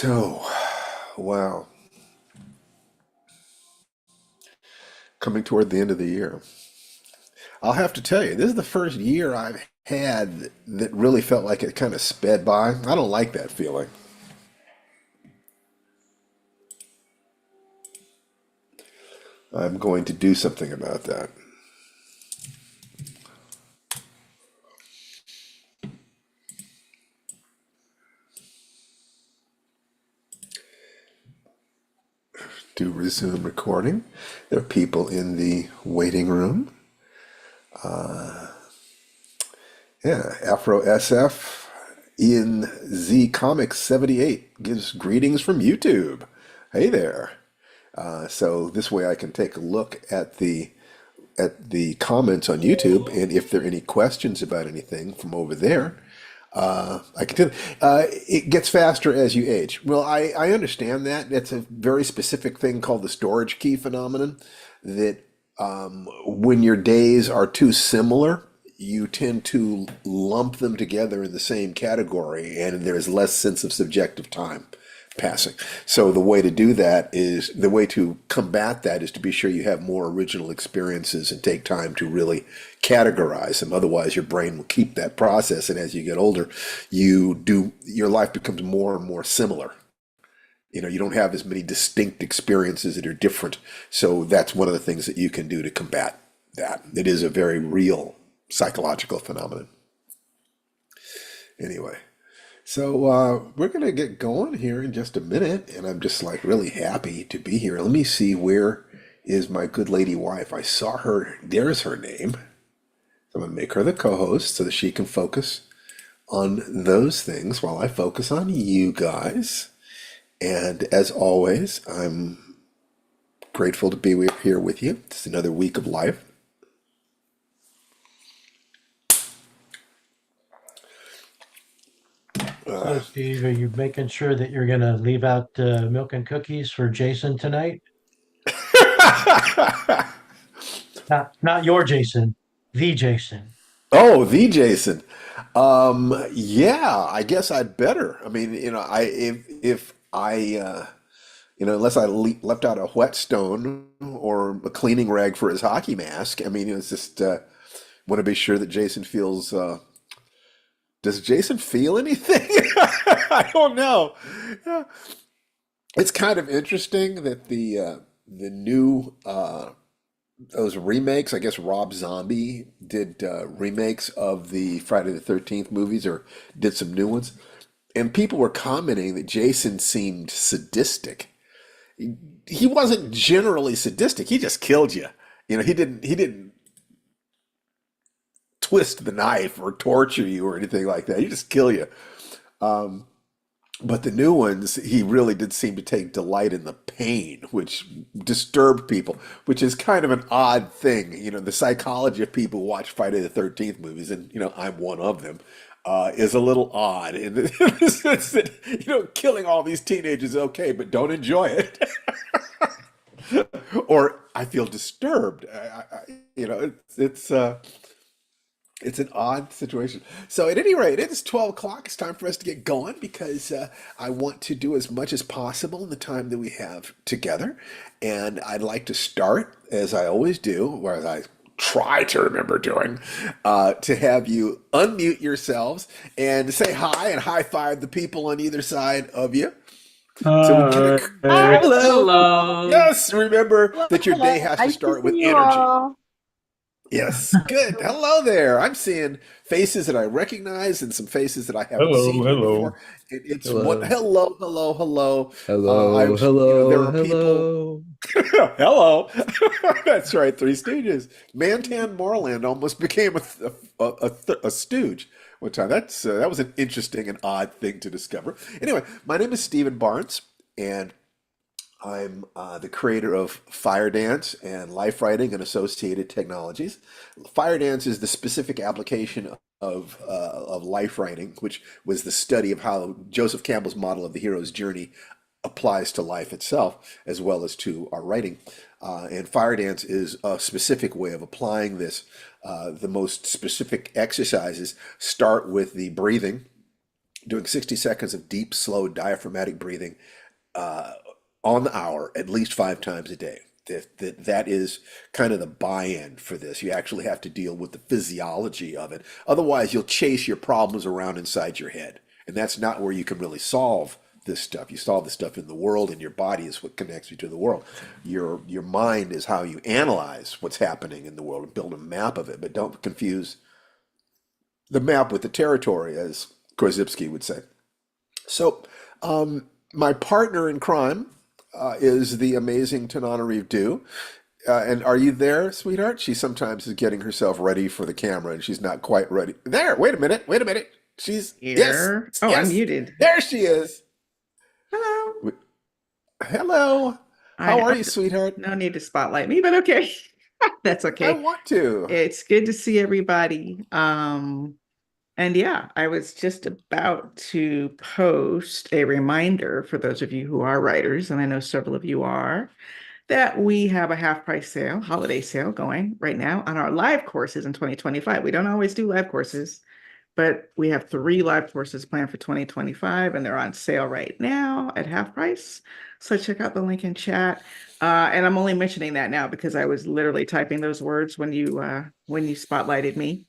So, wow, coming toward the end of the year. I'll have to tell you, this is the first year I've had that really felt like it kind of sped by. I don't like that feeling. I'm going to do something about that. To resume recording. There are people in the waiting room. Yeah, Afro SF Ian Z Comics 78 gives greetings from YouTube. Hey there. So this way I can take a look at the comments on YouTube, and if there are any questions about anything from over there, I can tell. It gets faster as you age. Well, I understand that. It's a very specific thing called the storage key phenomenon. That when your days are too similar, you tend to lump them together in the same category, and there's less sense of subjective time passing. So the way to combat that is to be sure you have more original experiences and take time to really categorize them. Otherwise, your brain will keep that process, and as you get older, your life becomes more and more similar. You don't have as many distinct experiences that are different. So that's one of the things that you can do to combat that. It is a very real psychological phenomenon. Anyway. So we're gonna get going here in just a minute, and I'm just like really happy to be here. Let me see, where is my good lady wife? I saw her. There's her name. So I'm gonna make her the co-host so that she can focus on those things while I focus on you guys. And as always, I'm grateful to be here with you. It's another week of life. So, Steve, are you making sure that you're going to leave out milk and cookies for Jason tonight? Not your Jason, the Jason. Oh, the Jason. Yeah, I guess I'd better. I mean, I if I unless I left out a whetstone or a cleaning rag for his hockey mask. I mean, it's just want to be sure that Jason feels. Does Jason feel anything? I don't know. Yeah. It's kind of interesting that the new those remakes. I guess Rob Zombie did remakes of the Friday the 13th movies, or did some new ones, and people were commenting that Jason seemed sadistic. He wasn't generally sadistic. He just killed you. He didn't twist the knife or torture you or anything like that. He just kill you. Um, but the new ones, he really did seem to take delight in the pain, which disturbed people, which is kind of an odd thing. The psychology of people who watch Friday the 13th movies, and I'm one of them, is a little odd in the sense that killing all these teenagers is okay, but don't enjoy it. Or I feel disturbed. It's an odd situation. So at any rate, it is 12 o'clock. It's time for us to get going because I want to do as much as possible in the time that we have together. And I'd like to start, as I always do, or as I try to remember doing, to have you unmute yourselves and say hi and high five the people on either side of you. So we can, Hi. hello. Hello. Yes, remember Hello, that your day hello. has to Nice to start with see you energy. all. Yes, good. Hello there. I'm seeing faces that I recognize and some faces that I haven't Hello. seen here Hello. before. It's what? Hello. Hello, hello, hello. Hello. There Hello. are people. Hello. Hello. That's right. Three Stooges. Mantan Moreland almost became a stooge one time. That was an interesting and odd thing to discover. Anyway, my name is Stephen Barnes, and I'm the creator of Firedance and Life Writing and Associated Technologies. Firedance is the specific application of life writing, which was the study of how Joseph Campbell's model of the hero's journey applies to life itself as well as to our writing. And Firedance is a specific way of applying this. The most specific exercises start with the breathing, doing 60 seconds of deep, slow diaphragmatic breathing uh, on the hour at least 5 times a day. That is kind of the buy-in for this. You actually have to deal with the physiology of it. Otherwise, you'll chase your problems around inside your head. And that's not where you can really solve this stuff. You solve the stuff in the world, and your body is what connects you to the world. Your mind is how you analyze what's happening in the world and build a map of it. But don't confuse the map with the territory, as Korzybski would say. So, my partner in crime is the amazing Tananarive Dew. And are you there, sweetheart? She sometimes is getting herself ready for the camera and she's not quite ready. There, wait a minute, wait a minute. Yes, Here. Oh, I'm yes, muted. there she is. Hello. Hello. How I are you, sweetheart? no need to spotlight me, but okay. That's I okay. want to. It's good to see everybody. And yeah, I was just about to post a reminder for those of you who are writers, and I know several of you are, that we have a half price sale, holiday sale going right now on our live courses in 2025. We don't always do live courses, but we have 3 live courses planned for 2025, and they're on sale right now at half price. So check out the link in chat. And I'm only mentioning that now because I was literally typing those words when you spotlighted me.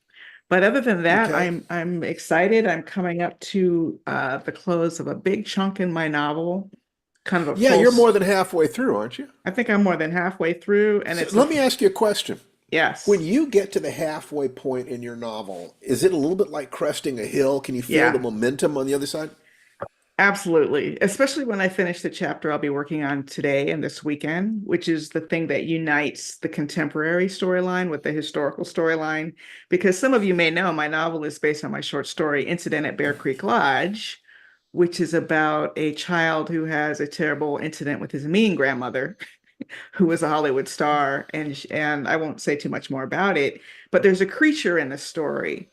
But other than that, Okay. I'm excited. I'm coming up to the close of a big chunk in my novel, kind of a Yeah, full. you're more than halfway through, aren't you? I think I'm more than halfway through, and So it's let me ask you a question. When yes, you get to the halfway point in your novel, is it a little bit like cresting a hill? Can you feel the yeah. momentum on the other side? Absolutely. Especially when I finish the chapter I'll be working on today and this weekend, which is the thing that unites the contemporary storyline with the historical storyline. Because some of you may know my novel is based on my short story, Incident at Bear Creek Lodge, which is about a child who has a terrible incident with his mean grandmother, who was a Hollywood star. And I won't say too much more about it, but there's a creature in the story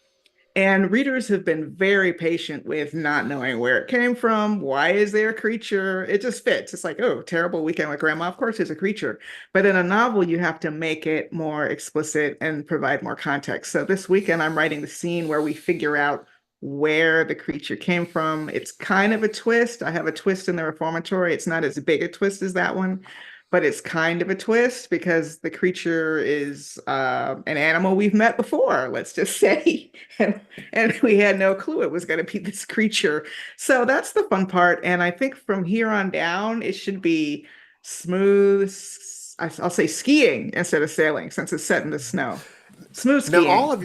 and readers have been very patient with not knowing where it came from. Why is there a creature? It just fits. It's like, oh, terrible weekend with grandma. Of course, there's a creature. But in a novel, you have to make it more explicit and provide more context. So this weekend, I'm writing the scene where we figure out where the creature came from. It's kind of a twist. I have a twist in the reformatory. It's not as big a twist as that one, but it's kind of a twist because the creature is an animal we've met before, let's just say. And we had no clue it was going to be this creature. So that's the fun part. And I think from here on down, it should be smooth. I'll say skiing instead of sailing since it's set in the snow. Smooth Now, skiing. all of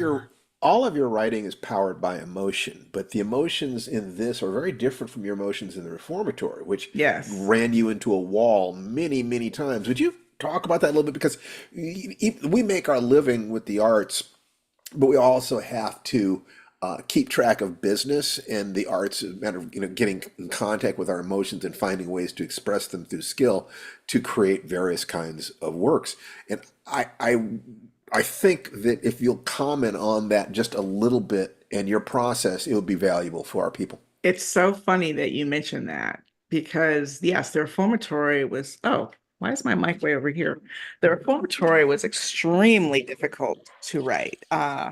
your writing is powered by emotion, but the emotions in this are very different from your emotions in the reformatory, which Yes. ran you into a wall many, many times. Would you talk about that a little bit? Because we make our living with the arts, but we also have to keep track of business, and the arts is a matter of getting in contact with our emotions and finding ways to express them through skill to create various kinds of works. And I think that if you'll comment on that just a little bit and your process, it would be valuable for our people. It's so funny that you mentioned that because, yes, the reformatory was, oh, why is my mic way over here? The reformatory was extremely difficult to write.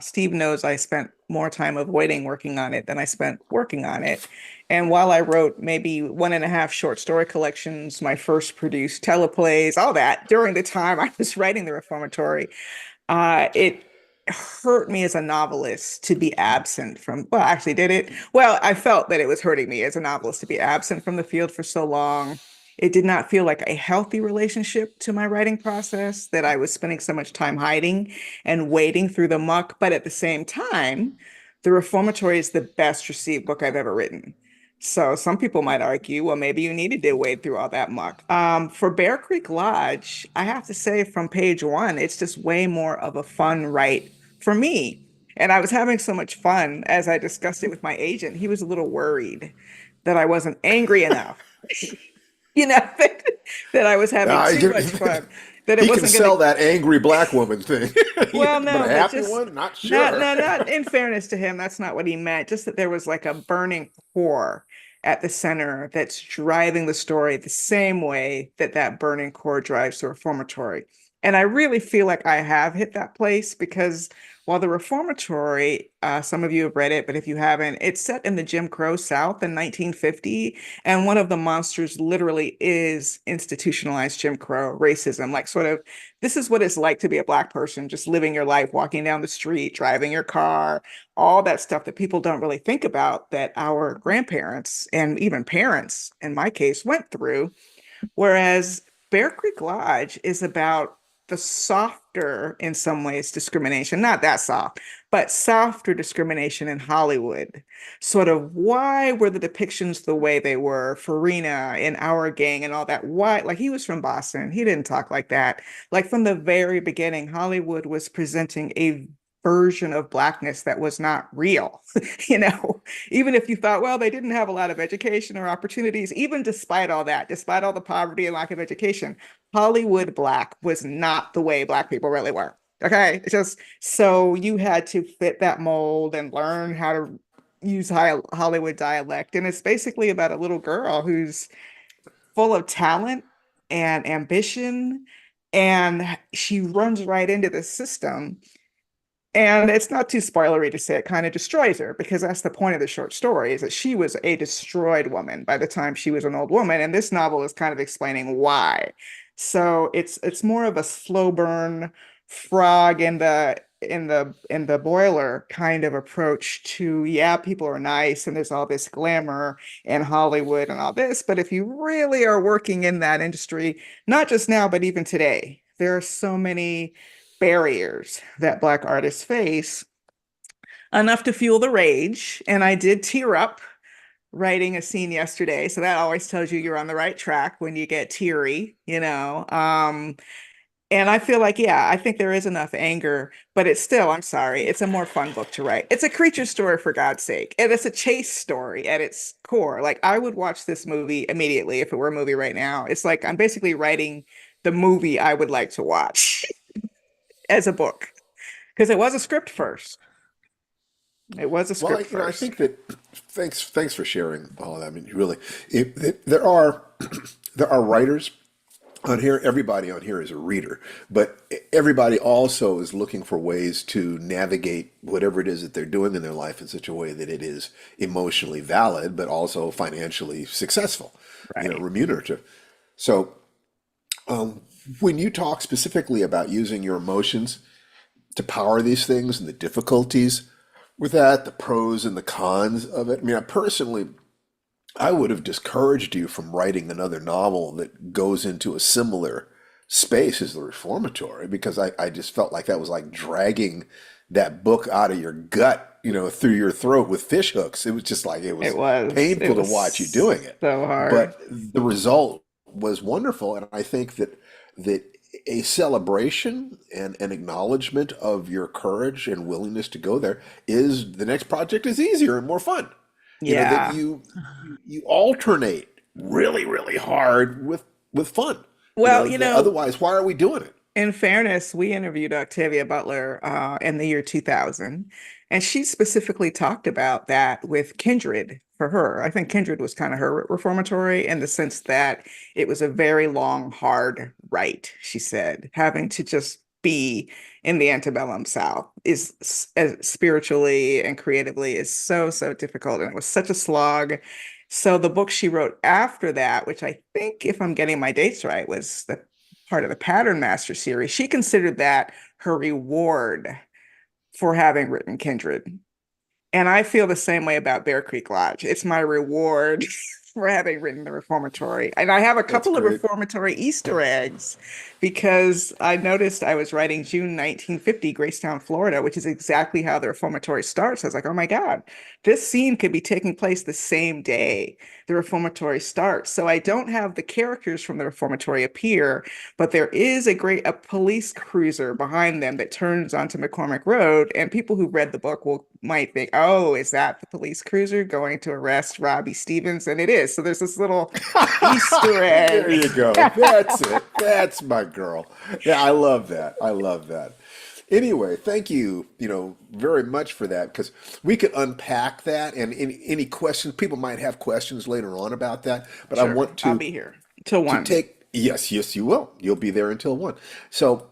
Steve knows I spent more time avoiding working on it than I spent working on it. And while I wrote maybe 1.5 short story collections, my first produced teleplays, all that during the time I was writing the reformatory, it hurt me as a novelist to be absent from, well, actually, did it? Well, I felt that it was hurting me as a novelist to be absent from the field for so long. It did not feel like a healthy relationship to my writing process, that I was spending so much time hiding and wading through the muck. But at the same time, The Reformatory is the best received book I've ever written. So some people might argue, well, maybe you needed to wade through all that muck. For Bear Creek Lodge, I have to say from page one, it's just way more of a fun write for me. And I was having so much fun as I discussed it with my agent. He was a little worried that I wasn't angry enough, that I was having Uh, too much fun, that it he can wasn't going to. sell that angry black woman thing, Well, but no, a but happy just one, not not, sure. no, not in fairness to him, that's not what he meant. Just that there was like a burning core at the center that's driving the story the same way that that burning core drives the reformatory. And I really feel like I have hit that place because while the Reformatory, some of you have read it, but if you haven't, it's set in the Jim Crow South in 1950. And one of the monsters literally is institutionalized Jim Crow racism, like sort of, this is what it's like to be a Black person, just living your life, walking down the street, driving your car, all that stuff that people don't really think about that our grandparents and even parents, in my case, went through. Whereas Bear Creek Lodge is about the softer, in some ways, discrimination, not that soft, but softer discrimination in Hollywood. Sort of why were the depictions the way they were? Farina in Our Gang and all that. Why? Like he was from Boston. He didn't talk like that. Like from the very beginning, Hollywood was presenting a version of Blackness that was not real, you know? Even if you thought, well, they didn't have a lot of education or opportunities, even despite all that, despite all the poverty and lack of education, Hollywood Black was not the way Black people really were. Okay. It's just so you had to fit that mold and learn how to use Hollywood dialect. And it's basically about a little girl who's full of talent and ambition, and she runs right into the system, and it's not too spoilery to say it kind of destroys her because that's the point of the short story is that she was a destroyed woman by the time she was an old woman. And this novel is kind of explaining why. So it's more of a slow burn frog in the boiler kind of approach to, yeah, people are nice and there's all this glamour in Hollywood and all this. But if you really are working in that industry, not just now, but even today, there are so many barriers that Black artists face, enough to fuel the rage. And I did tear up writing a scene yesterday. So that always tells you you're on the right track when you get teary, you know. And I feel like, yeah, I think there is enough anger, but it's still, I'm sorry, it's a more fun book to write. It's a creature story for God's sake. And it's a chase story at its core. Like I would watch this movie immediately if it were a movie right now. It's like I'm basically writing the movie I would like to watch as a book. Because it was a script first. It was a Well, script I first. think that thanks for sharing all of that. I mean, really, there are there are writers on here. Everybody on here is a reader, but everybody also is looking for ways to navigate whatever it is that they're doing in their life in such a way that it is emotionally valid, but also financially successful, Right. remunerative. So, um, when you talk specifically about using your emotions to power these things and the difficulties with that, the pros and the cons of it. I mean, I would have discouraged you from writing another novel that goes into a similar space as the Reformatory because I just felt like that was like dragging that book out of your gut, through your throat with fish hooks. It was just like it It was was. painful It to was watch you doing it. so hard. But the result was wonderful, and I think that a celebration and an acknowledgement of your courage and willingness to go there is the next project is easier and more fun. That Yeah. you alternate really, really hard with fun. Well, Otherwise, why are we doing it? in fairness, we interviewed Octavia Butler in the year 2000, and she specifically talked about that with Kindred for her. I think Kindred was kind of her reformatory in the sense that it was a very long, hard write, she said. Having to just be in the antebellum South is spiritually and creatively is so, so difficult. And it was such a slog. So the book she wrote after that, which I think, if I'm getting my dates right, was the part of the Pattern Master series, she considered that her reward for having written Kindred. And I feel the same way about Bear Creek Lodge. It's my reward for having written the Reformatory. And I have a That's couple of great. Reformatory Easter eggs because I noticed I was writing June 1950, Gracetown, Florida, which is exactly how the Reformatory starts. I was like, oh my God, this scene could be taking place the same day the Reformatory starts. So I don't have the characters from the Reformatory appear, but there is a police cruiser behind them that turns onto McCormick Road, and people who read the book might think, "Oh, is that the police cruiser going to arrest Robbie Stevens?" And it is. So there's this little Easter There egg. you go. That's it. That's my girl. Yeah, I love that. I love that. Anyway, thank you, very much for that because we could unpack that and any questions people might have questions later on about that, but I Sure, want I'll be here till to one. take Yes, yes, you will. You'll be there until 1. So,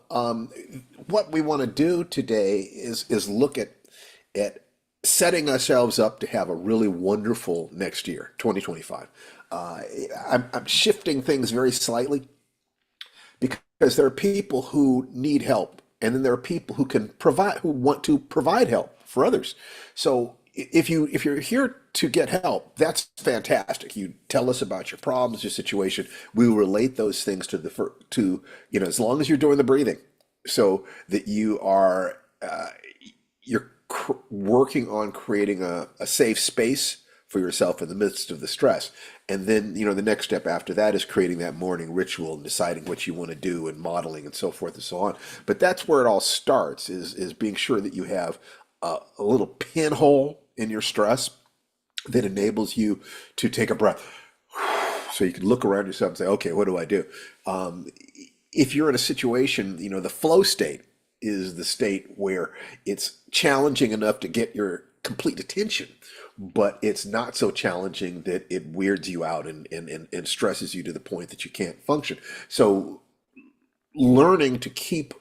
what we want to do today is look at setting ourselves up to have a really wonderful next year, 2025. Uh, I'm shifting things very slightly because there are people who need help, and then there are people who want to provide help for others. So if you're here to get help, that's fantastic. You tell us about your problems, your situation. We will relate those things to as long as you're doing the breathing, so that you're working on creating a safe space for yourself in the midst of the stress. And then, the next step after that is creating that morning ritual and deciding what you want to do and modeling and so forth and so on. But that's where it all starts is being sure that you have a little pinhole in your stress that enables you to take a breath. So you can look around yourself and say, okay, what do I do? Um, if you're in a situation, the flow state is the state where it's challenging enough to get your complete attention, but it's not so challenging that it weirds you out and stresses you to the point that you can't function. So learning to keep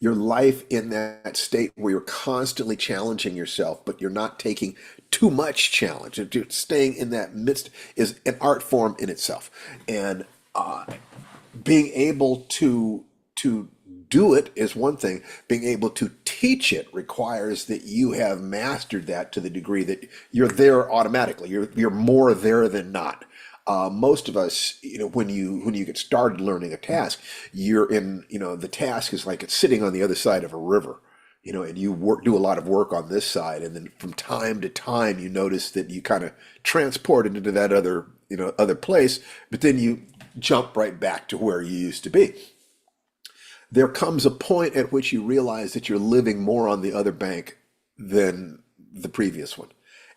your life in that state where you're constantly challenging yourself, but you're not taking too much challenge. And staying in that midst is an art form in itself. And being able to do it is one thing. Being able to teach it requires that you have mastered that to the degree that you're there automatically. You're more there than not. Most of us, when you get started learning a task, you're in, the task is like it's sitting on the other side of a river, and you do a lot of work on this side, and then from time to time you notice that you kind of transport it into that other place, but then you jump right back to where you used to be. There comes a point at which you realize that you're living more on the other bank than the previous one.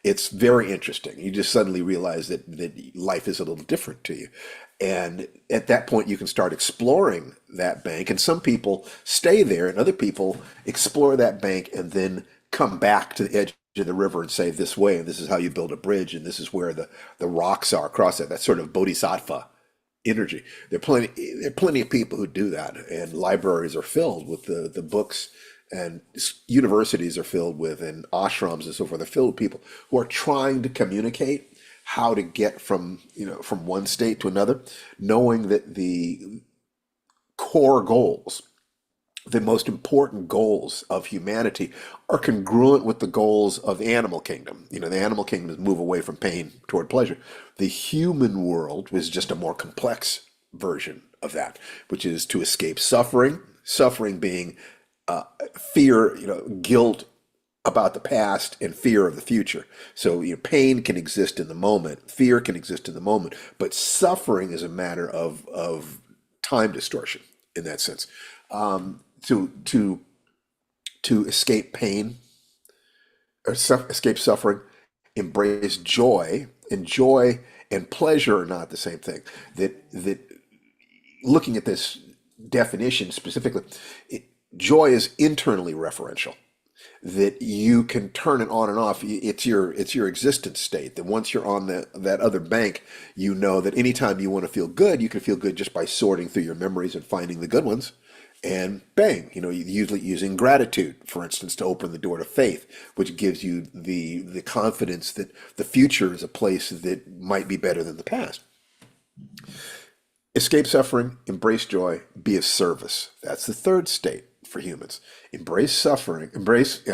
It's very interesting. You just suddenly realize that life is a little different to you. And at that point, you can start exploring that bank. And some people stay there, and other people explore that bank and then come back to the edge of the river and say, this way, and this is how you build a bridge, and this is where the rocks are across it. That sort of bodhisattva energy. There are plenty of people who do that, and libraries are filled with the books, and universities are filled with, and ashrams and so forth are filled with people who are trying to communicate how to get from one state to another, knowing that the core goals, the most important goals of humanity, are congruent with the goals of the animal kingdom. The animal kingdom is move away from pain toward pleasure. The human world was just a more complex version of that, which is to escape suffering, suffering being fear, guilt about the past and fear of the future. So pain can exist in the moment, fear can exist in the moment, but suffering is a matter of time distortion in that sense. To escape pain or escape suffering, embrace joy, and joy and pleasure are not the same thing. That looking at this definition specifically, joy is internally referential. That you can turn it on and off. It's your existence state. That once you're on that other bank, you know that anytime you want to feel good, you can feel good just by sorting through your memories and finding the good ones. And bang, usually using gratitude, for instance, to open the door to faith, which gives you the confidence that the future is a place that might be better than the past. Escape suffering, embrace joy, be of service. That's the third state for humans. Escape suffering, embrace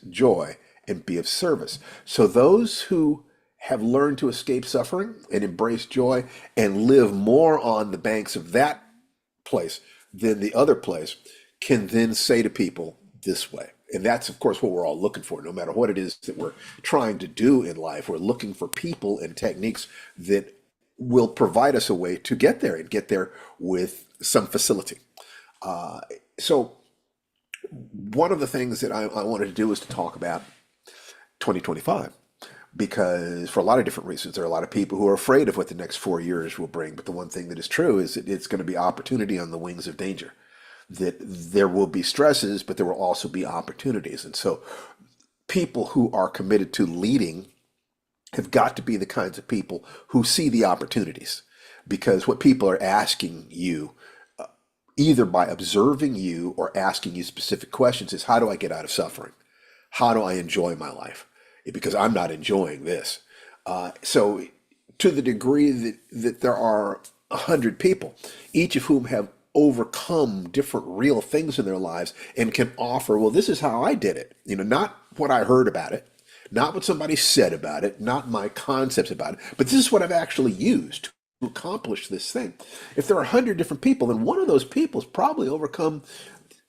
joy, and be of service. So those who have learned to escape suffering and embrace joy and live more on the banks of that place than the other place can then say to people this way. And that's, of course, what we're all looking for. No matter what it is that we're trying to do in life, we're looking for people and techniques that will provide us a way to get there and get there with some facility. So one of the things that I wanted to do is to talk about 2025, because for a lot of different reasons, there are a lot of people who are afraid of what the next 4 years will bring. But the one thing that is true is that it's going to be opportunity on the wings of danger. That there will be stresses, but there will also be opportunities. And so people who are committed to leading have got to be the kinds of people who see the opportunities. because what people are asking you, either by observing you or asking you specific questions, is how do I get out of suffering? How do I enjoy my life? Because I'm not enjoying this. So, to the degree that there are 100 people, each of whom have overcome different real things in their lives and can offer, well, this is how I did it. Not what I heard about it, not what somebody said about it, not my concepts about it, but this is what I've actually used to accomplish this thing. If there are 100 different people, then one of those people has probably overcome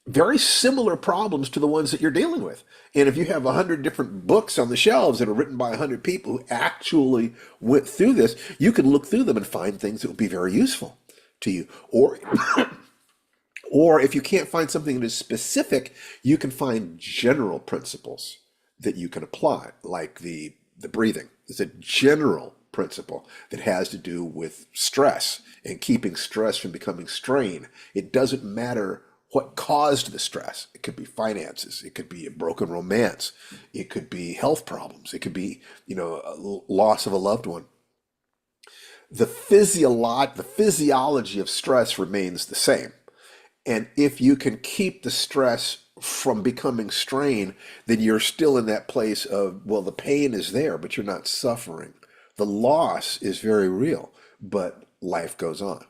very similar problems to the ones that you're dealing with. And if you have 100 different books on the shelves that are written by 100 people who actually went through this, you can look through them and find things that will be very useful to you. Or if you can't find something that is specific, you can find general principles that you can apply, like the breathing. It's a general principle that has to do with stress and keeping stress from becoming strain. It doesn't matter what caused the stress. It could be finances. It could be a broken romance. It could be health problems. It could be, a loss of a loved one. The physiology of stress remains the same. And if you can keep the stress from becoming strain, then you're still in that place of, well, the pain is there, but you're not suffering. The loss is very real, but life goes on.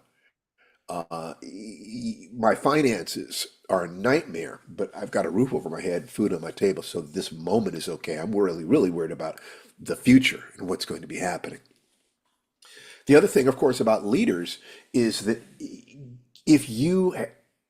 My finances are a nightmare, but I've got a roof over my head, food on my table, so this moment is okay. I'm really, really worried about the future and what's going to be happening. The other thing, of course, about leaders is that if you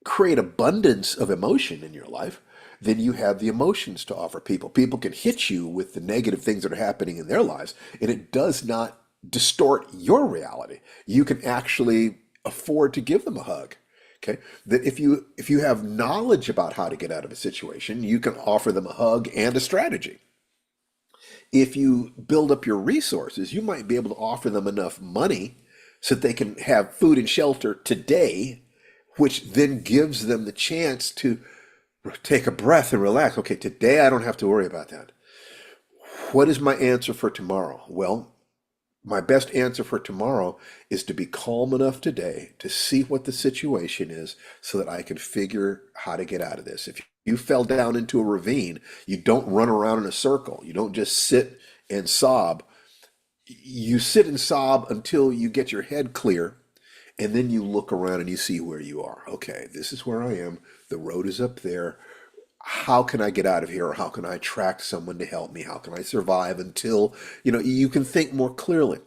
create abundance of emotion in your life, then you have the emotions to offer people. People can hit you with the negative things that are happening in their lives, and it does not distort your reality. You can actually afford to give them a hug. Okay, that if you have knowledge about how to get out of a situation, you can offer them a hug and a strategy. If you build up your resources, you might be able to offer them enough money so that they can have food and shelter today, which then gives them the chance to take a breath and relax. Okay, today I don't have to worry about that. What is my answer for tomorrow? Well, my best answer for tomorrow is to be calm enough today to see what the situation is so that I can figure how to get out of this. If you fell down into a ravine, you don't run around in a circle. You don't just sit and sob. You sit and sob until you get your head clear, and then you look around and you see where you are. Okay, this is where I am. The road is up there. How can I get out of here? Or how can I attract someone to help me? How can I survive until, you can think more clearly?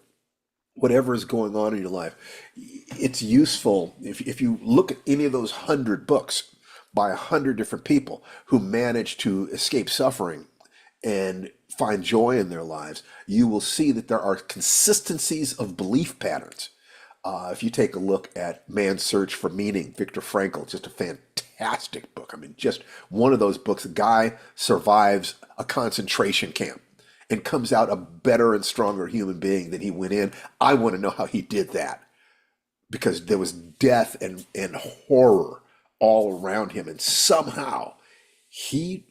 Whatever is going on in your life, it's useful if you look at any of those 100 books by 100 different people who manage to escape suffering and find joy in their lives, you will see that there are consistencies of belief patterns. If you take a look at Man's Search for Meaning, Viktor Frankl, just a fantastic book. I mean, just one of those books. A guy survives a concentration camp and comes out a better and stronger human being than he went in. I want to know how he did that, because there was death and horror all around him, and somehow he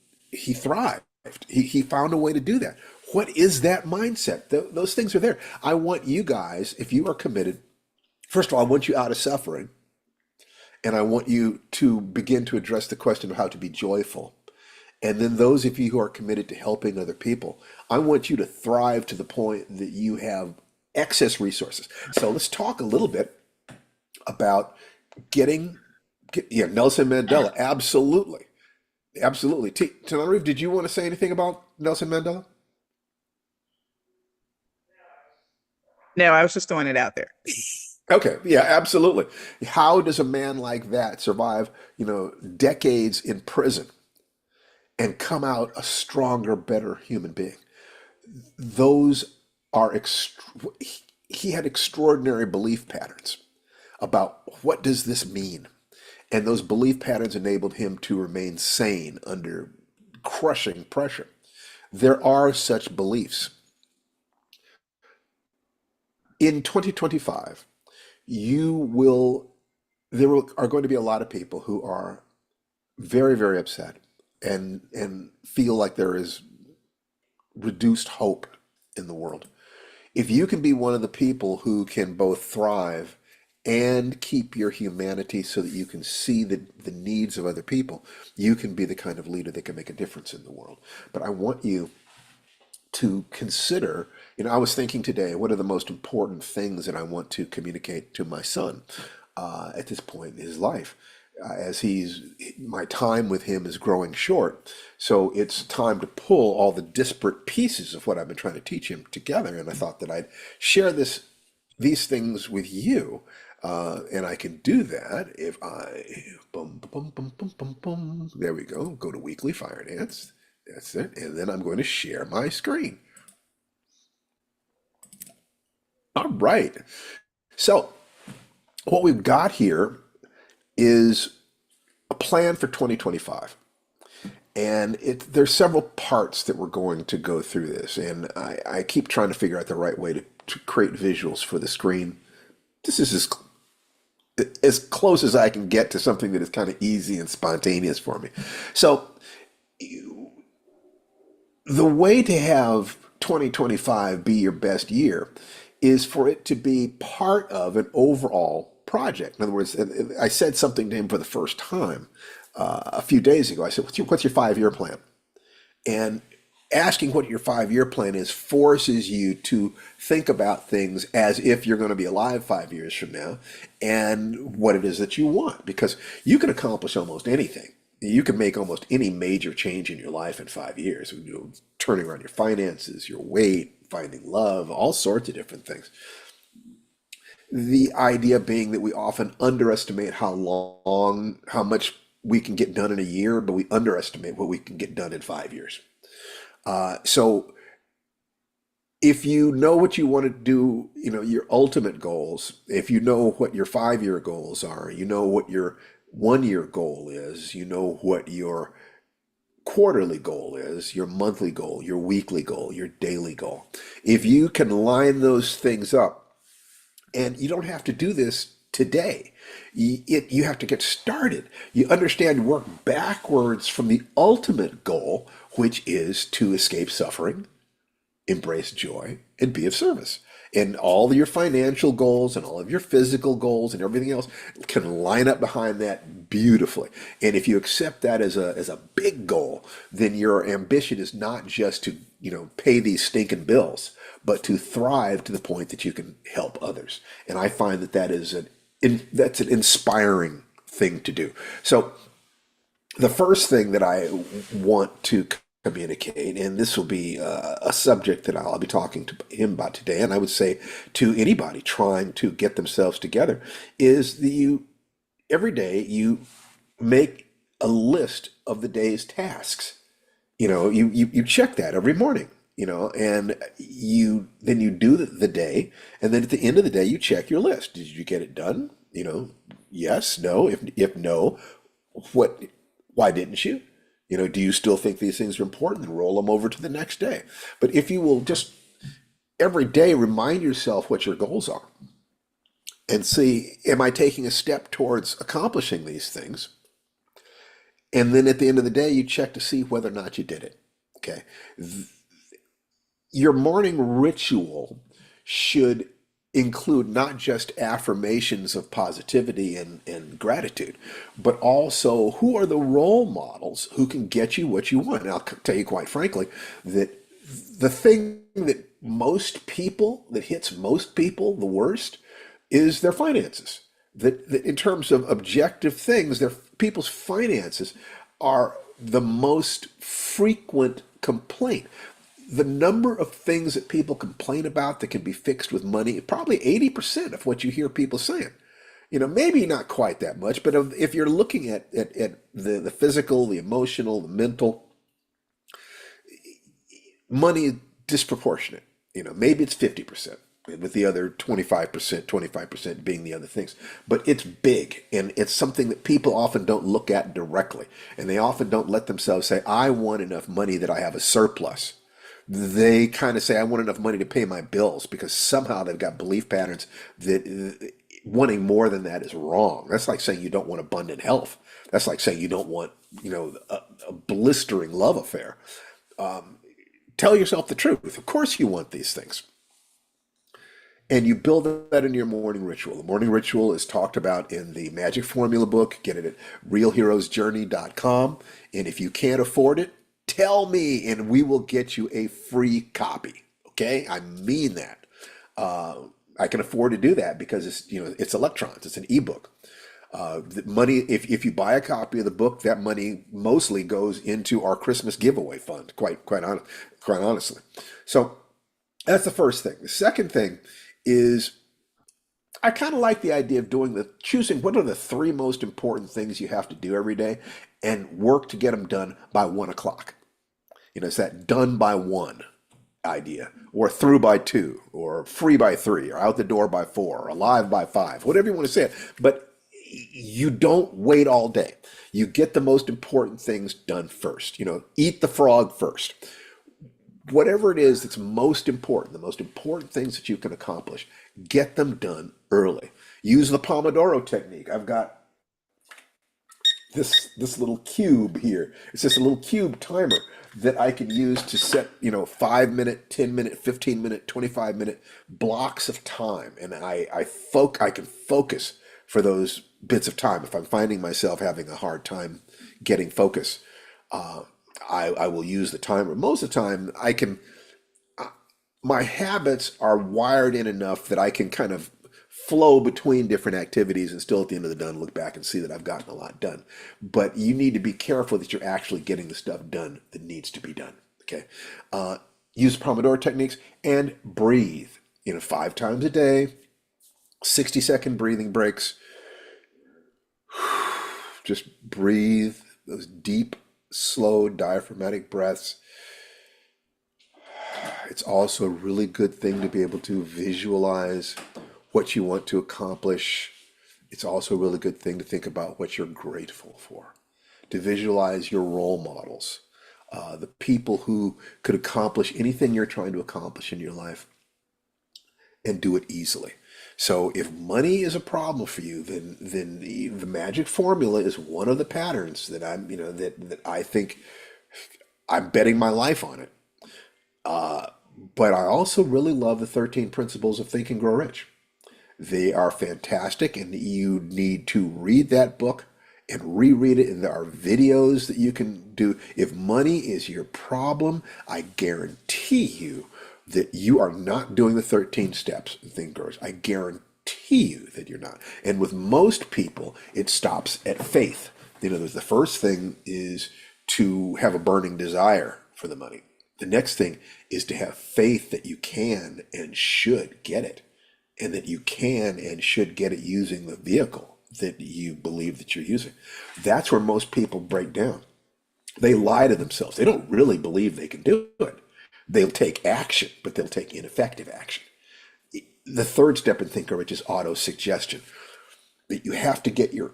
thrived. He found a way to do that. What is that mindset? Those things are there. I want you guys, if you are committed, first of all, I want you out of suffering, and I want you to begin to address the question of how to be joyful. And then those of you who are committed to helping other people, I want you to thrive to the point that you have excess resources. So let's talk a little bit about yeah, Nelson Mandela. Absolutely. Absolutely. Tanariv, did you want to say anything about Nelson Mandela? No, I was just throwing it out there. Okay, yeah, absolutely. How does a man like that survive, decades in prison and come out a stronger, better human being? Those are he had extraordinary belief patterns about what does this mean? And those belief patterns enabled him to remain sane under crushing pressure. There are such beliefs. In 2025, you will are going to be a lot of people who are very, very upset and feel like there is reduced hope in the world. If you can be one of the people who can both thrive and keep your humanity so that you can see the needs of other people, you can be the kind of leader that can make a difference in the world. But I want you to consider, I was thinking today, what are the most important things that I want to communicate to my son at this point in his life? As my time with him is growing short, so it's time to pull all the disparate pieces of what I've been trying to teach him together. And I thought that I'd share these things with you, and I can do that if I, boom, boom, boom, boom, boom, boom. There we go to Weekly Fire Dance. That's it. And then I'm going to share my screen. All right. So what we've got here is a plan for 2025. And there's several parts that we're going to go through this. And I keep trying to figure out the right way to create visuals for the screen. This is as close as I can get to something that is kind of easy and spontaneous for me. So the way to have 2025 be your best year is for it to be part of an overall project. In other words, I said something to him for the first time a few days ago. I said, what's your 5-year plan? And asking what your 5-year plan is forces you to think about things as if you're going to be alive 5 years from now and what it is that you want, because you can accomplish almost anything. You can make almost any major change in your life in 5 years, turning around your finances, your weight, finding love, all sorts of different things. The idea being that we often underestimate how much we can get done in a year, but we underestimate what we can get done in 5 years. So if you know what you want to do, your ultimate goals, if you know what your 5-year goals are, you know what your 1-year goal is, you know what your quarterly goal is, your monthly goal, your weekly goal, your daily goal. If you can line those things up, and you don't have to do this today, you have to get started. You understand, work backwards from the ultimate goal, which is to escape suffering, embrace joy, and be of service. And all of your financial goals and all of your physical goals and everything else can line up behind that beautifully. And if you accept that as a big goal, then your ambition is not just to pay these stinking bills, but to thrive to the point that you can help others. And I find that's an inspiring thing to do. So the first thing that I want to communicate, and this will be a subject that I'll be talking to him about today, and I would say to anybody trying to get themselves together, is that every day you make a list of the day's tasks. You check that every morning, and then you do the day, and then at the end of the day you check your list. Did you get it done? Yes, no. If no, why didn't you? Do you still think these things are important? Then roll them over to the next day. But if you will just every day remind yourself what your goals are and see, am I taking a step towards accomplishing these things? And then at the end of the day, you check to see whether or not you did it. Okay. Your morning ritual should include not just affirmations of positivity and gratitude, but also who are the role models who can get you what you want. And I'll tell you quite frankly that the thing that hits most people the worst is their finances. That in terms of objective things, people's finances are the most frequent complaint. The number of things that people complain about that can be fixed with money, probably 80% of what you hear people saying. Maybe not quite that much, but if you're looking at the physical, the emotional, the mental, money is disproportionate. Maybe it's 50%, with the other 25% being the other things. But it's big, and it's something that people often don't look at directly. And they often don't let themselves say, I want enough money that I have a surplus. They kind of say, I want enough money to pay my bills, because somehow they've got belief patterns that wanting more than that is wrong. That's like saying you don't want abundant health. That's like saying you don't want, a blistering love affair. Tell yourself the truth. Of course you want these things. And you build that into your morning ritual. The morning ritual is talked about in the Magic Formula book. Get it at realheroesjourney.com. And if you can't afford it, tell me and we will get you a free copy. Okay? I mean that. I can afford to do that because it's electrons. It's an ebook. The money, if you buy a copy of the book, that money mostly goes into our Christmas giveaway fund, quite honestly. So that's the first thing. The second thing is I kind of like the idea of choosing what are the three most important things you have to do every day and work to get them done by 1 o'clock. It's that done by one idea, or through by two, or free by three, or out the door by four, or alive by five, whatever you want to say it. But you don't wait all day. You get the most important things done first. Eat the frog first. Whatever it is that's most important, the most important things that you can accomplish, get them done early. Use the Pomodoro technique. I've got this little cube here. It's just a little cube timer that I can use to set 5 minute, 10 minute, 15 minute, 25 minute blocks of time, and I can focus for those bits of time. If I'm finding myself having a hard time getting focus, I will use the timer. Most of the time, my habits are wired in enough that I can kind of flow between different activities and still at the end of the done look back and see that I've gotten a lot done. But you need to be careful that you're actually getting the stuff done that needs to be done. Okay. Use Pomodoro techniques and breathe. 5 times a day, 60-second breathing breaks. Just breathe those deep, slow, diaphragmatic breaths. It's also a really good thing to be able to visualize what you want to accomplish. It's also a really good thing to think about what you're grateful for, to visualize your role models, the people who could accomplish anything you're trying to accomplish in your life and do it easily. So if money is a problem for you, then the magic formula is one of the patterns that that I think I'm betting my life on it. But I also really love the 13 Principles of Think and Grow Rich. They are fantastic, and you need to read that book and reread it. And there are videos that you can do. If money is your problem, I guarantee you that you are not doing the 13 steps in Think and Grow Rich. I guarantee you that you're not. And with most people, it stops at faith. There's the first thing is to have a burning desire for the money. The next thing is to have faith that you can and should get it, and that you can and should get it using the vehicle that you believe that you're using. That's where most people break down. They lie to themselves. They don't really believe they can do it. They'll take action, but they'll take ineffective action. The third step in Think Grow Rich is auto-suggestion. That you have to get your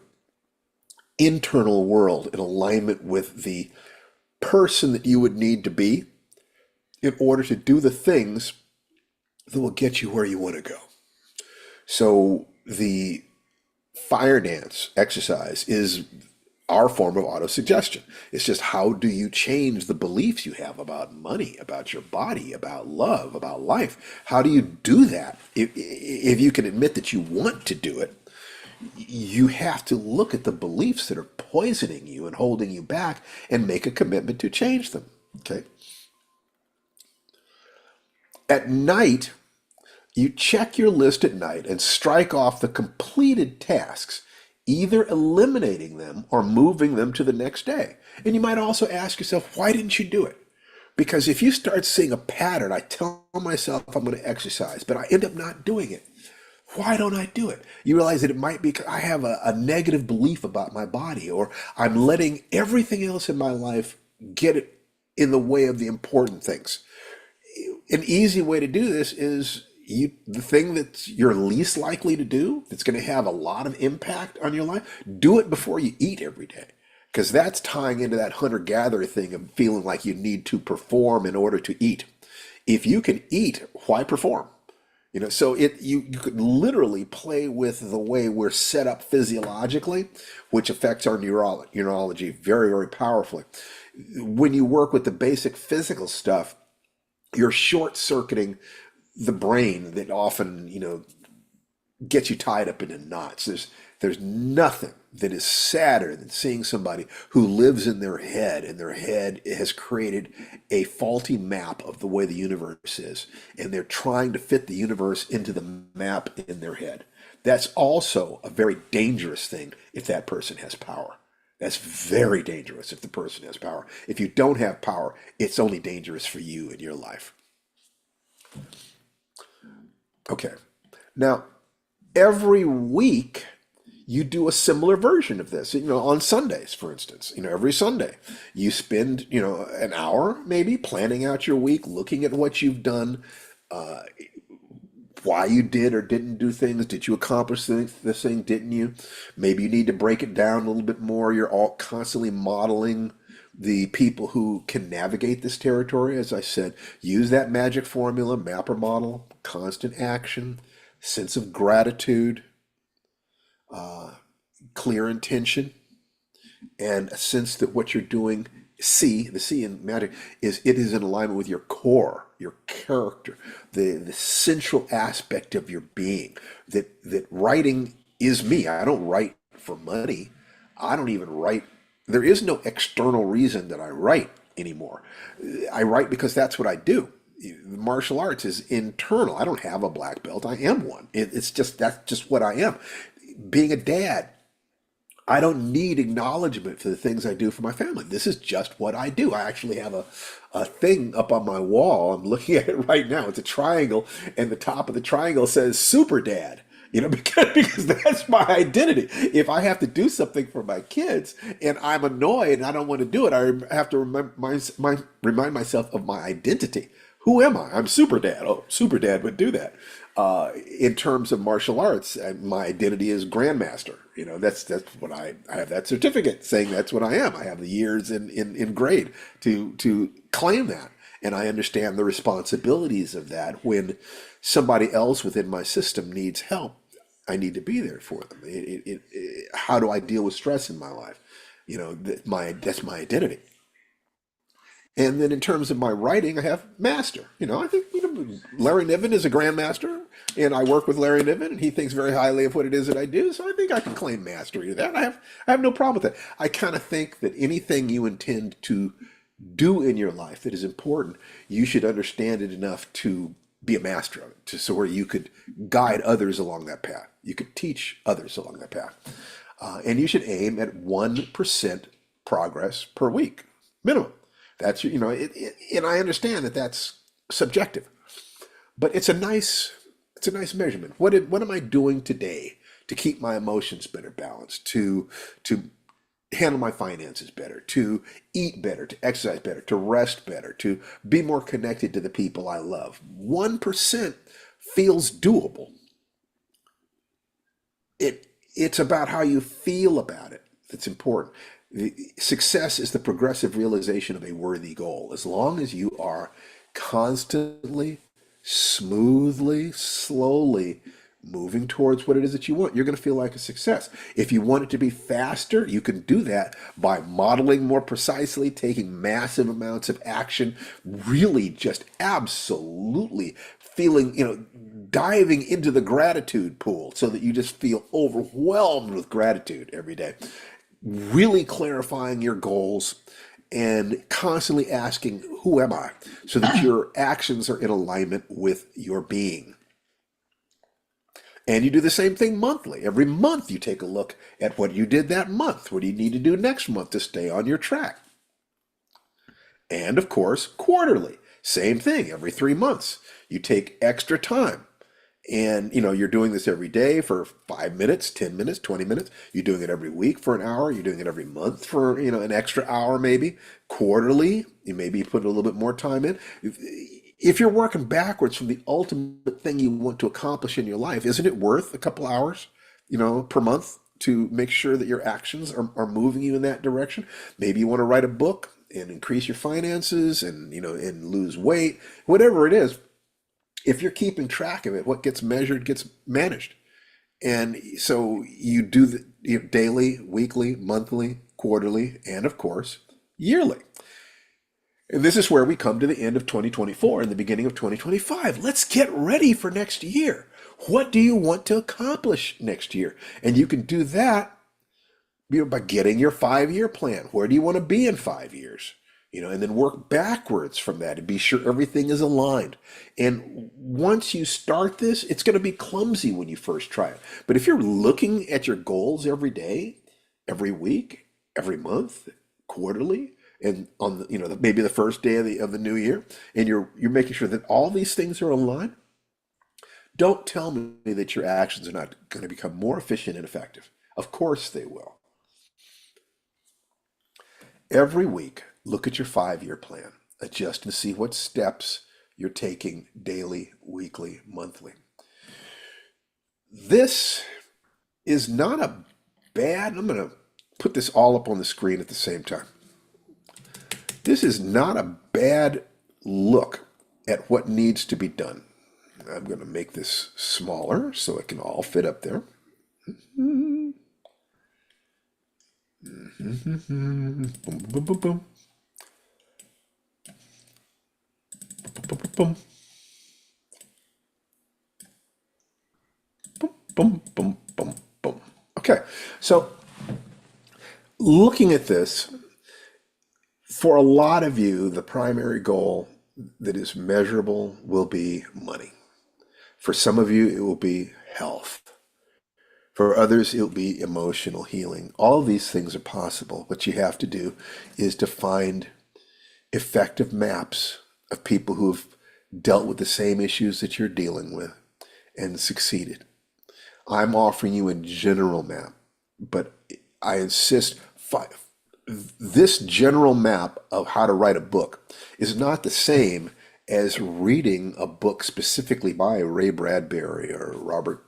internal world in alignment with the person that you would need to be in order to do the things that will get you where you want to go. So the fire dance exercise is our form of auto-suggestion. It's just, how do you change the beliefs you have about money, about your body, about love, about life? How do you do that? If you can admit that you want to do it, you have to look at the beliefs that are poisoning you and holding you back and make a commitment to change them. Okay. At night, you check your list at night and strike off the completed tasks, either eliminating them or moving them to the next day. And you might also ask yourself, why didn't you do it? Because if you start seeing a pattern, I tell myself I'm going to exercise, but I end up not doing it. Why don't I do it? You realize that it might be because I have a negative belief about my body, or I'm letting everything else in my life get it in the way of the important things. An easy way to do this is the thing that you're least likely to do, that's going to have a lot of impact on your life, do it before you eat every day. Because that's tying into that hunter-gatherer thing of feeling like you need to perform in order to eat. If you can eat, why perform? So you could literally play with the way we're set up physiologically, which affects our neurology very, very powerfully. When you work with the basic physical stuff, you're short-circuiting the brain that often, gets you tied up into knots. There's nothing that is sadder than seeing somebody who lives in their head, and their head has created a faulty map of the way the universe is, and they're trying to fit the universe into the map in their head. That's also a very dangerous thing if that person has power. That's very dangerous if the person has power. If you don't have power, it's only dangerous for you in your life. Okay. Now, every week you do a similar version of this, on Sundays, for instance. Every Sunday you spend, an hour maybe planning out your week, looking at what you've done, why you did or didn't do things. Did you accomplish this thing? Didn't you? Maybe you need to break it down a little bit more. You're all constantly modeling the people who can navigate this territory. As I said, use that magic formula, mapper model, constant action, sense of gratitude, clear intention, and a sense that what you're doing, the C in magic, is it is in alignment with your core, your character, the central aspect of your being. That writing is me. I don't write for money. I don't even write. There is no external reason that I write anymore. I write because that's what I do. Martial arts is internal. I don't have a black belt. I am one. That's just what I am. Being a dad, I don't need acknowledgement for the things I do for my family. This is just what I do. I actually have a thing up on my wall. I'm looking at it right now. It's a triangle, and the top of the triangle says Super Dad. Because that's my identity. If I have to do something for my kids and I'm annoyed and I don't want to do it, I have to remind myself of my identity. Who am I? I'm Super Dad. Oh, Super Dad would do that. In terms of martial arts, my identity is Grandmaster. That's what I have that certificate saying that's what I am. I have the years in grade to claim that. And I understand the responsibilities of that. When somebody else within my system needs help, I need to be there for them. How do I deal with stress in my life? That's my identity. And then in terms of my writing, I have master. I think Larry Niven is a grandmaster, and I work with Larry Niven, and he thinks very highly of what it is that I do. So I think I can claim mastery of that. I have no problem with that. I kind of think that anything you intend to do in your life that is important, you should understand it enough to be a master of it, so where you could guide others along that path. You could teach others along that path. And you should aim at 1% progress per week, minimum. That's, and I understand that that's subjective, but it's a nice measurement. What am I doing today to keep my emotions better balanced, to handle my finances better, to eat better, to exercise better, to rest better, to be more connected to the people I love? 1% feels doable. It's about how you feel about it that's important. Success is the progressive realization of a worthy goal. As long as you are constantly, smoothly, slowly moving towards what it is that you want, you're going to feel like a success. If you want it to be faster, you can do that by modeling more precisely, taking massive amounts of action, really just absolutely feeling, diving into the gratitude pool so that you just feel overwhelmed with gratitude every day. Really clarifying your goals and constantly asking, who am I? So that your actions are in alignment with your being. And you do the same thing monthly. Every month you take a look at what you did that month. What do you need to do next month to stay on your track? And of course, quarterly. Same thing. Every 3 months, you take extra time. And, you're doing this every day for 5 minutes, 10 minutes, 20 minutes. You're doing it every week for an hour. You're doing it every month for, an extra hour maybe. Quarterly, you maybe put a little bit more time in. If you're working backwards from the ultimate thing you want to accomplish in your life, isn't it worth a couple hours, per month to make sure that your actions are moving you in that direction? Maybe you want to write a book and increase your finances and, and lose weight, whatever it is. If you're keeping track of it, what gets measured gets managed. And so you do the daily, weekly, monthly, quarterly, and of course, yearly. And this is where we come to the end of 2024 and the beginning of 2025. Let's get ready for next year. What do you want to accomplish next year? And you can do that, by getting your 5 year plan. Where do you want to be in 5 years? And then work backwards from that and be sure everything is aligned. And once you start this, it's going to be clumsy when you first try it. But if you're looking at your goals every day, every week, every month, quarterly, and on maybe the first day of the new year, and you're making sure that all these things are aligned, don't tell me that your actions are not going to become more efficient and effective. Of course they will. Every week, look at your 5 year plan, adjust and see what steps you're taking daily, weekly, monthly. This is not a I'm going to put this all up on the screen at the same time. This is not a bad look at what needs to be done. I'm going to make this smaller so it can all fit up there. Boom, boom, boom, boom, boom. Boom, boom, boom, boom, boom, boom. Okay, so looking at this, for a lot of you, the primary goal that is measurable will be money. For some of you, it will be health. For others, it will be emotional healing. All these things are possible. What you have to do is to find effective maps of people who've dealt with the same issues that you're dealing with and succeeded. I'm offering you a general map, but I insist this general map of how to write a book is not the same as reading a book specifically by Ray Bradbury or Robert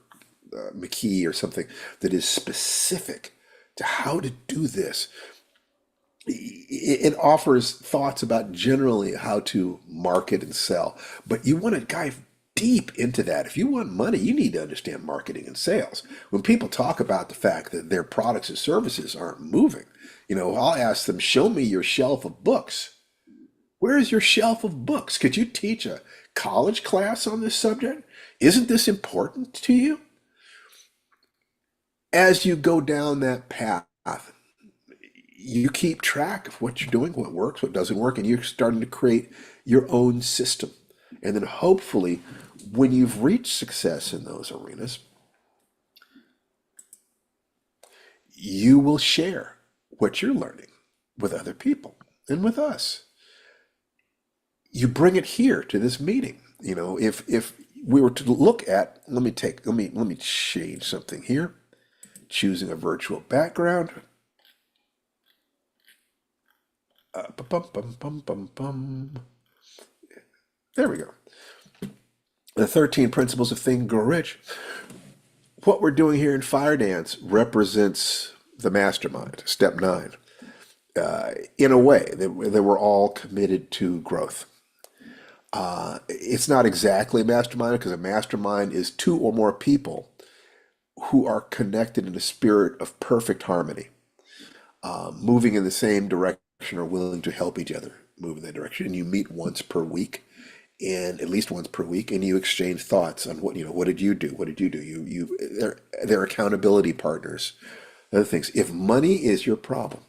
McKee or something that is specific to how to do this. It offers thoughts about generally how to market and sell, but you want to dive deep into that. If you want money, you need to understand marketing and sales. When people talk about the fact that their products and services aren't moving, I'll ask them, show me your shelf of books. Where is your shelf of books? Could you teach a college class on this subject? Isn't this important to you? As you go down that path, you keep track of what you're doing, what works, what doesn't work, and you're starting to create your own system. And then hopefully, when you've reached success in those arenas, you will share what you're learning with other people and with us. You bring it here to this meeting. If we were to look at, let me change something here. Choosing a virtual background. There we go. The 13 principles of Think and Grow Rich. What we're doing here in Firedance represents the mastermind, step 9. In a way, that we're all committed to growth. It's not exactly a mastermind because a mastermind is 2 or more people who are connected in a spirit of perfect harmony, moving in the same direction or willing to help each other move in that direction. And you meet once per week, and at least once per week, and you exchange thoughts on what did you do? What did you do? They're accountability partners. Other things. If money is your problem,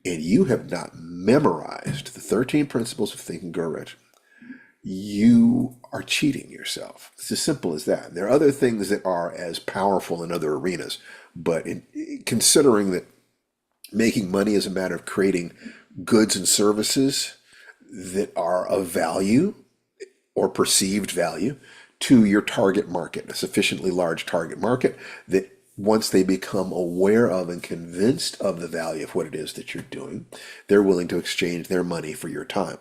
and you have not memorized the 13 principles of Think and Grow Rich, you are cheating yourself. It's as simple as that. There are other things that are as powerful in other arenas, but considering that making money is a matter of creating goods and services that are of value or perceived value to your target market, a sufficiently large target market that once they become aware of and convinced of the value of what it is that you're doing, they're willing to exchange their money for your time.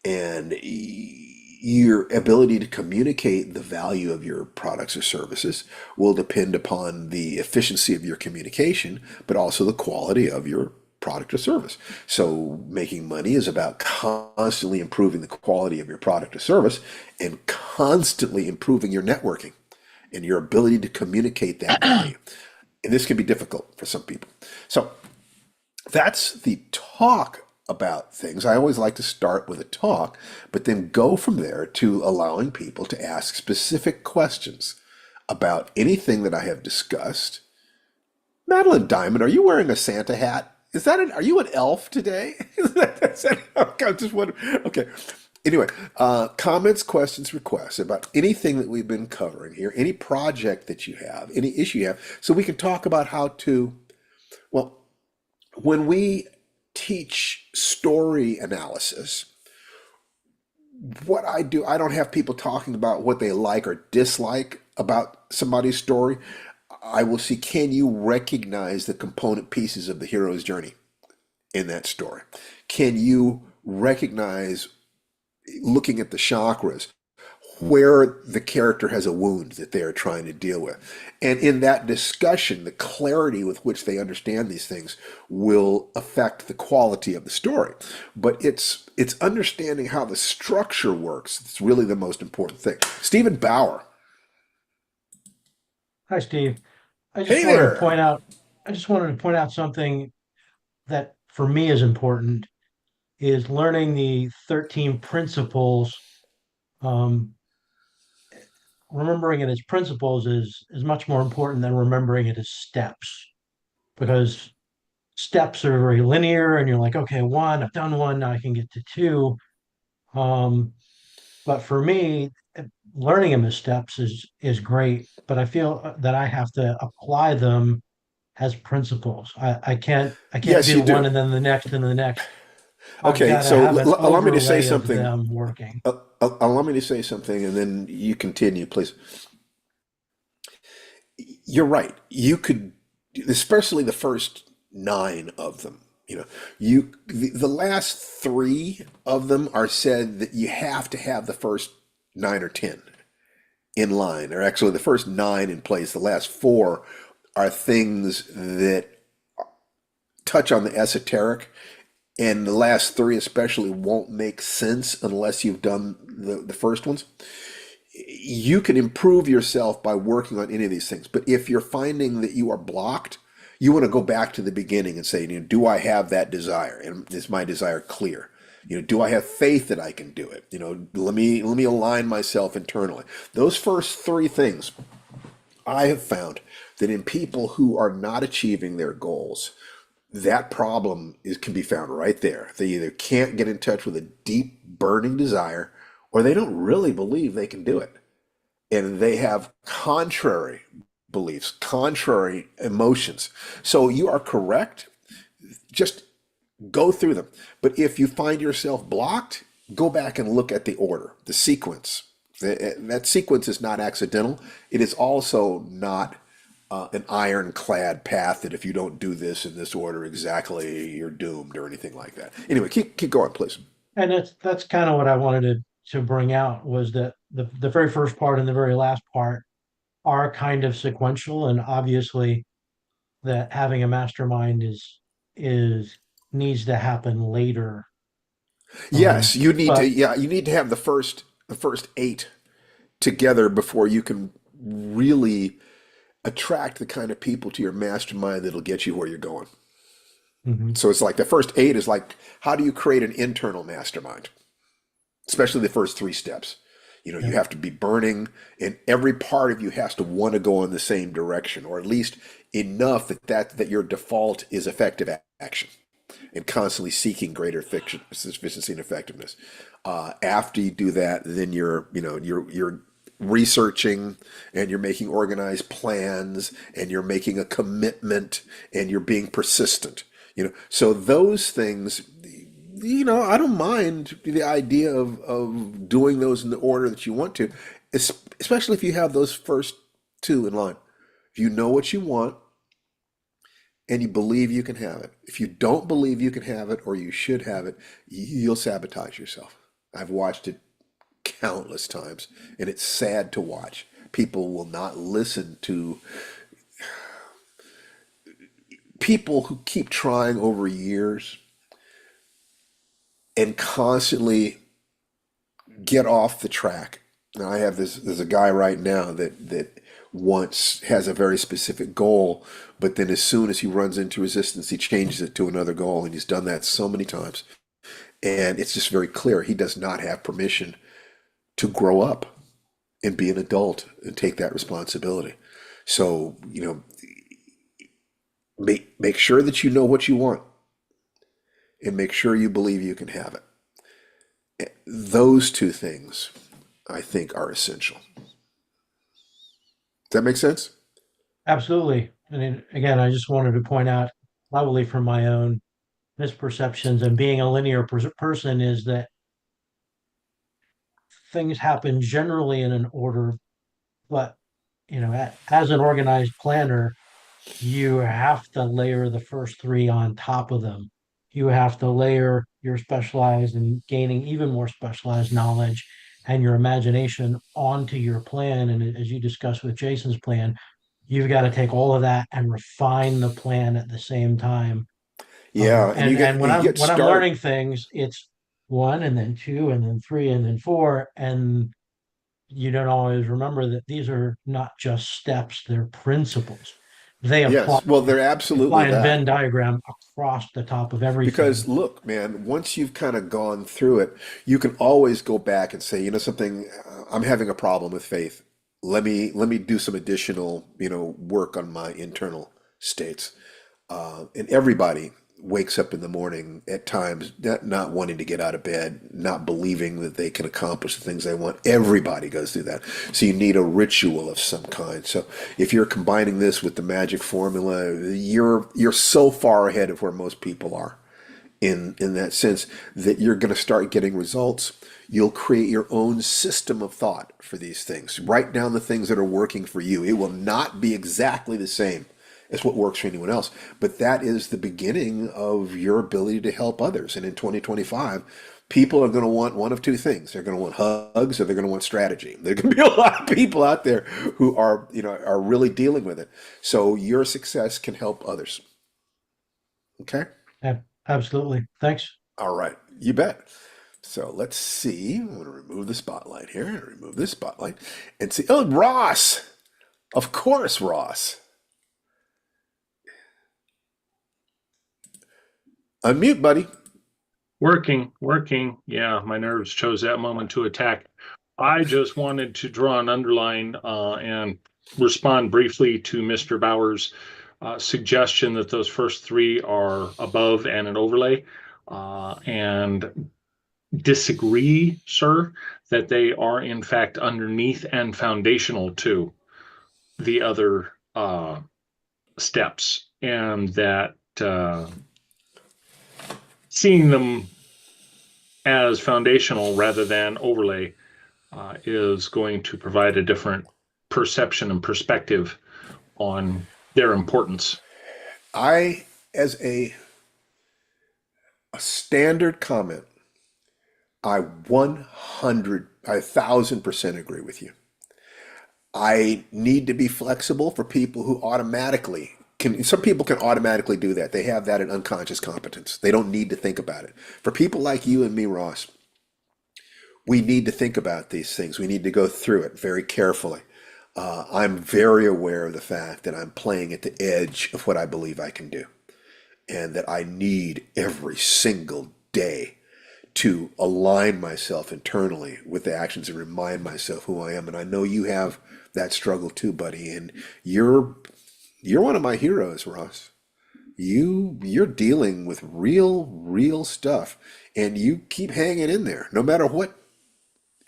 And your ability to communicate the value of your products or services will depend upon the efficiency of your communication, but also the quality of your product or service. So making money is about constantly improving the quality of your product or service and constantly improving your networking and your ability to communicate that value. And this can be difficult for some people. So that's the talk about things. I always like to start with a talk, but then go from there to allowing people to ask specific questions about anything that I have discussed. Madeline Diamond, are you wearing a Santa hat? Are you an elf today? Okay, I just wonder. Okay. Anyway, comments, questions, requests about anything that we've been covering here, any project that you have, any issue you have, so we can talk about how to, well, when we teach story analysis, what I do, I don't have people talking about what they like or dislike about somebody's story. I will see, can you recognize the component pieces of the hero's journey in that story? Can you recognize, looking at the chakras, where the character has a wound that they are trying to deal with? And in that discussion, the clarity with which they understand these things will affect the quality of the story. But it's understanding how the structure works. It's really the most important thing. Stephen Bauer. Hi, Steve. I just Hey wanted to there. point out, I just wanted to point out something that for me is important is learning the 13 principles. Um, Remembering it as principles is much more important than remembering it as steps because steps are very linear and you're like, okay, one, I've done one, now I can get to two. Um, but for me, learning them as steps is great, but I feel that I have to apply them as principles. I can't Yes, do you one do. and then the next and the next. I've Okay, got to so have an allow me to say overlay of something. them working. Allow me to say something, and then you continue, please. You're right. You could, especially the first nine of them. The last three of them are said that you have to have the first nine or ten in line, or actually the first nine in place. The last four are things that touch on the esoteric, and the last three especially won't make sense unless you've done the first ones. You can improve yourself by working on any of these things. But if you're finding that you are blocked, you want to go back to the beginning and say, do I have that desire? And is my desire clear? Do I have faith that I can do it? Let me align myself internally. Those first three things, I have found that in people who are not achieving their goals, that problem can be found right there. They either can't get in touch with a deep burning desire, or they don't really believe they can do it, and they have contrary beliefs, contrary emotions. So you are correct. Just go through them. But if you find yourself blocked, go back and look at the order, the sequence. That sequence is not accidental. It is also not an ironclad path that if you don't do this in this order exactly, you're doomed or anything like that. Anyway, keep going, please. And that's kind of what I wanted to bring out was that the very first part and the very last part are kind of sequential, and obviously that having a mastermind is needs to happen later. Yes, you need to. But Yeah, you need to have the first eight together before you can really attract the kind of people to your mastermind that'll get you where you're going. mhm, So it's like the first eight is like, how do you create an internal mastermind? Especially the first three steps. You yeah, have to be burning, and every part of you has to want to go in the same direction, or at least enough that your default is effective action and constantly seeking greater efficiency and effectiveness. After you do that, then you're researching, and you're making organized plans, and you're making a commitment, and you're being persistent. So those things, I don't mind the idea of doing those in the order that you want to, especially if you have those first two in line. If you know what you want and you believe you can have it. If you don't believe you can have it or you should have it, you'll sabotage yourself. I've watched it countless times, and it's sad to watch. People will not listen to people who keep trying over years and constantly get off the track. Now I have this. There's a guy right now that once has a very specific goal, but then as soon as he runs into resistance, he changes it to another goal, and he's done that so many times. And it's just very clear he does not have permission to grow up and be an adult and take that responsibility. So, make sure that you know what you want and make sure you believe you can have it. Those two things, I think, are essential. Does that make sense? Absolutely. And again, I just wanted to point out, probably from my own misperceptions and being a linear person, is that things happen generally in an order, but as an organized planner, you have to layer the first three on top of them. You have to layer your specialized and gaining even more specialized knowledge and your imagination onto your plan. And as you discussed with Jason's plan, you've got to take all of that and refine the plan at the same time. Yeah, and And when you I'm get when I'm learning start. things, it's one and then two and then three and then four, and you don't always remember that these are not just steps, they're principles. They apply Yes, well, they're absolutely apply in that. Venn diagram across the top of everything. Because look, man, once you've kind of gone through it, you can always go back and say, something, I'm having a problem with faith. Let me do some additional, work on my internal states. And everybody wakes up in the morning at times not wanting to get out of bed, not believing that they can accomplish the things they want. Everybody goes through that. So you need a ritual of some kind. So if you're combining this with the magic formula, you're so far ahead of where most people are in that sense that you're going to start getting results. You'll create your own system of thought for these things. Write down the things that are working for you. It will not be exactly the same as what works for anyone else, but that is the beginning of your ability to help others. And in 2025, people are going to want one of two things. They're going to want hugs or they're going to want strategy. There can be a lot of people out there who are really dealing with it. So your success can help others. Okay? Absolutely. Thanks. All right, you bet. So let's see. I'm going to remove the spotlight here. Remove this spotlight and see. Oh, Ross! Of course, Ross. Unmute, buddy. Working. Yeah, my nerves chose that moment to attack. I just wanted to draw an underline and respond briefly to Mr. Bauer's suggestion that those first three are above and an overlay, and disagree, sir, that they are in fact underneath and foundational to the other steps, and that seeing them as foundational rather than overlay is going to provide a different perception and perspective on their importance. As a standard comment, I 1,000% agree with you. I need to be flexible for people who automatically can. Some people can automatically do that. They have that in unconscious competence. They don't need to think about it. For people like you and me, Ross, we need to think about these things. We need to go through it very carefully. I'm very aware of the fact that I'm playing at the edge of what I believe I can do, and that I need every single day to align myself internally with the actions and remind myself who I am. And I know you have that struggle too, buddy. And you're one of my heroes, Ross. You're dealing with real stuff, and you keep hanging in there no matter what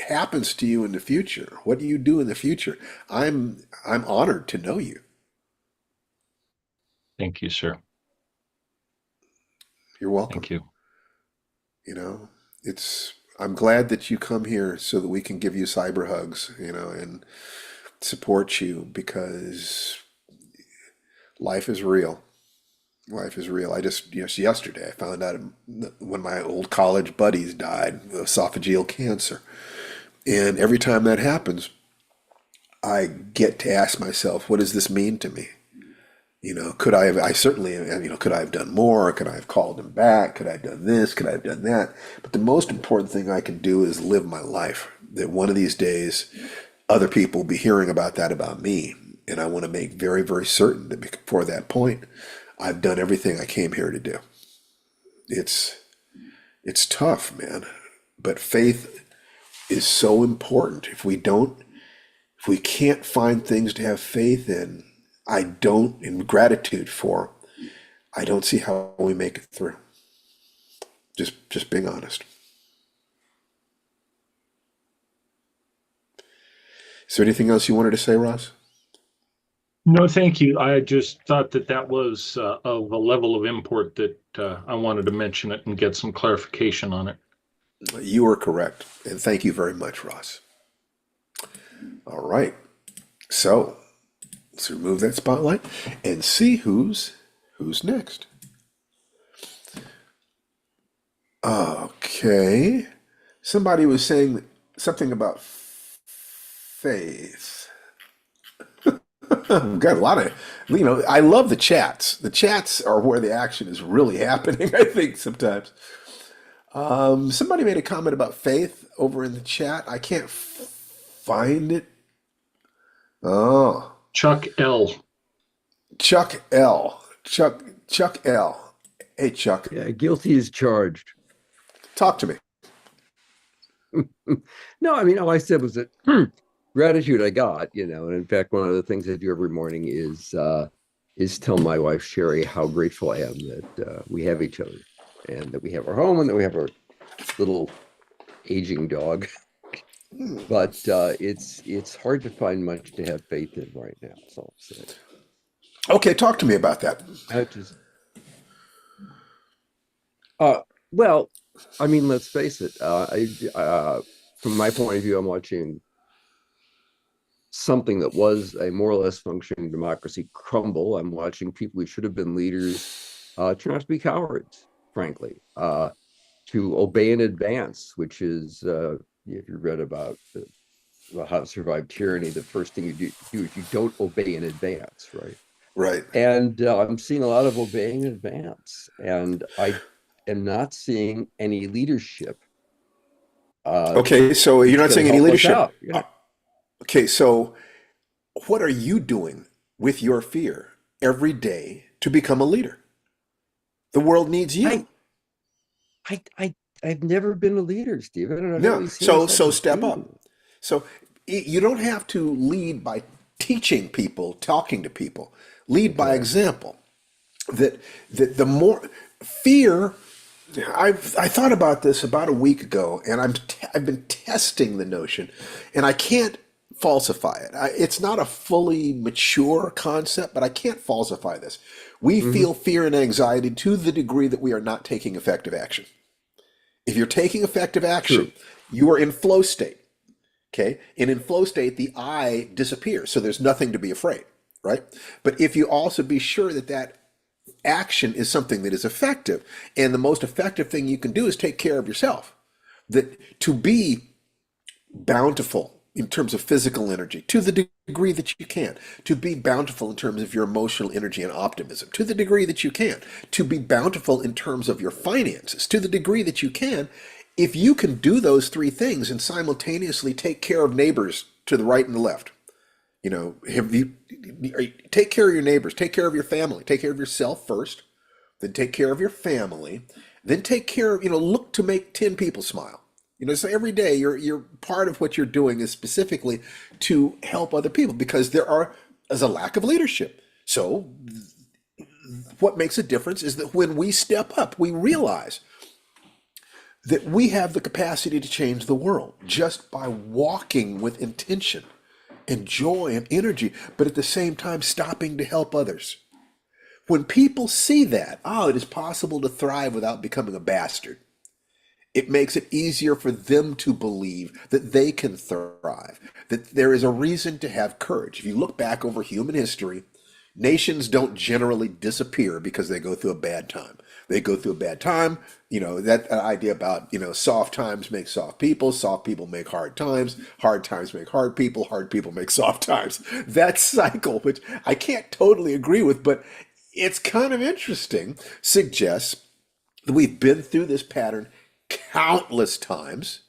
happens to you in the future. What do you do in the future? I'm honored to know you. Thank you, sir. You're welcome. Thank you. I'm glad that you come here so that we can give you cyber hugs, and support you, because life is real. Life is real. I just yesterday I found out one of my old college buddies died of esophageal cancer. And every time that happens, I get to ask myself, what does this mean to me? Could I have, I certainly, could I have done more? Could I have called him back? Could I have done this? Could I have done that? But the most important thing I can do is live my life. That one of these days, other people will be hearing about that about me. And I want to make very, very certain that before that point, I've done everything I came here to do. It's It's tough, man. But faith is so important. If we can't find things to have faith in, in gratitude for, I don't see how we make it through. Just being honest. Is there anything else you wanted to say, Ross? No, thank you. I just thought that that was of a level of import that I wanted to mention it and get some clarification on it. You are correct. And thank you very much, Ross. All right. So let's remove that spotlight and see who's next. Okay. Somebody was saying something about faith. We've got a lot of, I love the chats. The chats are where the action is really happening, I think, sometimes. Somebody made a comment about faith over in the chat. I can't find it. Oh, Chuck L. Chuck L. Chuck L. Hey, Chuck, Yeah, guilty as charged. talk to me. No, I mean, all I said was that gratitude I got, and in fact, one of the things I do every morning is tell my wife Sherry how grateful I am that we have each other and that we have our home and that we have our little aging dog. But it's hard to find much to have faith in right now. That's all I'm saying. Okay, talk to me about that. I just, well, I mean, let's face it. From my point of view, I'm watching something that was a more or less functioning democracy crumble. I'm watching people who should have been leaders turn out to be cowards, frankly, to obey in advance, which is, if you read about how to survive tyranny, the first thing you do is you don't obey in advance, right? Right. And I'm seeing a lot of obeying in advance, and I am not seeing any leadership. Okay, so you're not It's saying gonna any help us leadership. out, yeah. Okay, so what are you doing with your fear every day to become a leader? The world needs you. I've never been a leader, Stephen, and I've No, always seen so myself as step doing up. it. So you don't have to lead by teaching people, talking to people. Lead by Okay. example. That the more fear, I thought about this about a week ago, and I've been testing the notion, and I can't falsify it. It's not a fully mature concept, but I can't falsify this. We feel fear and anxiety to the degree that we are not taking effective action. If you're taking effective action, True. you are in flow state. Okay. And in flow state, the I disappears. So there's nothing to be afraid, right? But if you also be sure that that action is something that is effective, and the most effective thing you can do is take care of yourself, that to be bountiful in terms of physical energy to the degree that you can, to be bountiful in terms of your emotional energy and optimism to the degree that you can, to be bountiful in terms of your finances to the degree that you can. If you can do those three things and simultaneously take care of neighbors to the right and the left, take care of your neighbors, take care of your family, take care of yourself first, then take care of your family, then take care of, look to make 10 people smile. So every day you're part of what you're doing is specifically to help other people because there's a lack of leadership. So what makes a difference is that when we step up, we realize that we have the capacity to change the world just by walking with intention and joy and energy, but at the same time stopping to help others. When people see that, it is possible to thrive without becoming a bastard. It makes it easier for them to believe that they can thrive, that there is a reason to have courage. If you look back over human history, nations don't generally disappear because they go through a bad time. They go through a bad time, that idea about, soft times make soft people make hard times make hard people make soft times. That cycle, which I can't totally agree with, but it's kind of interesting, suggests that we've been through this pattern countless times.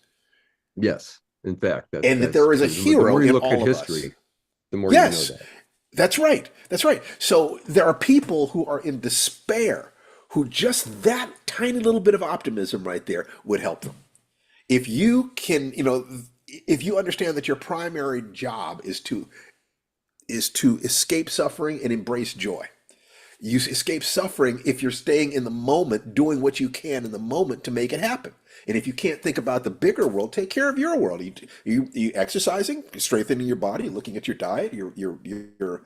Yes, in fact, and that there is a true. hero The more you in look all at of history, us. the more Yes, you know that. that's right. That's right. So there are people who are in despair, who just that tiny little bit of optimism right there would help them. If you can, if you understand that your primary job is to escape suffering and embrace joy. You escape suffering if you're staying in the moment, doing what you can in the moment to make it happen. And if you can't think about the bigger world, take care of your world. You exercising, strengthening your body, looking at your diet, you're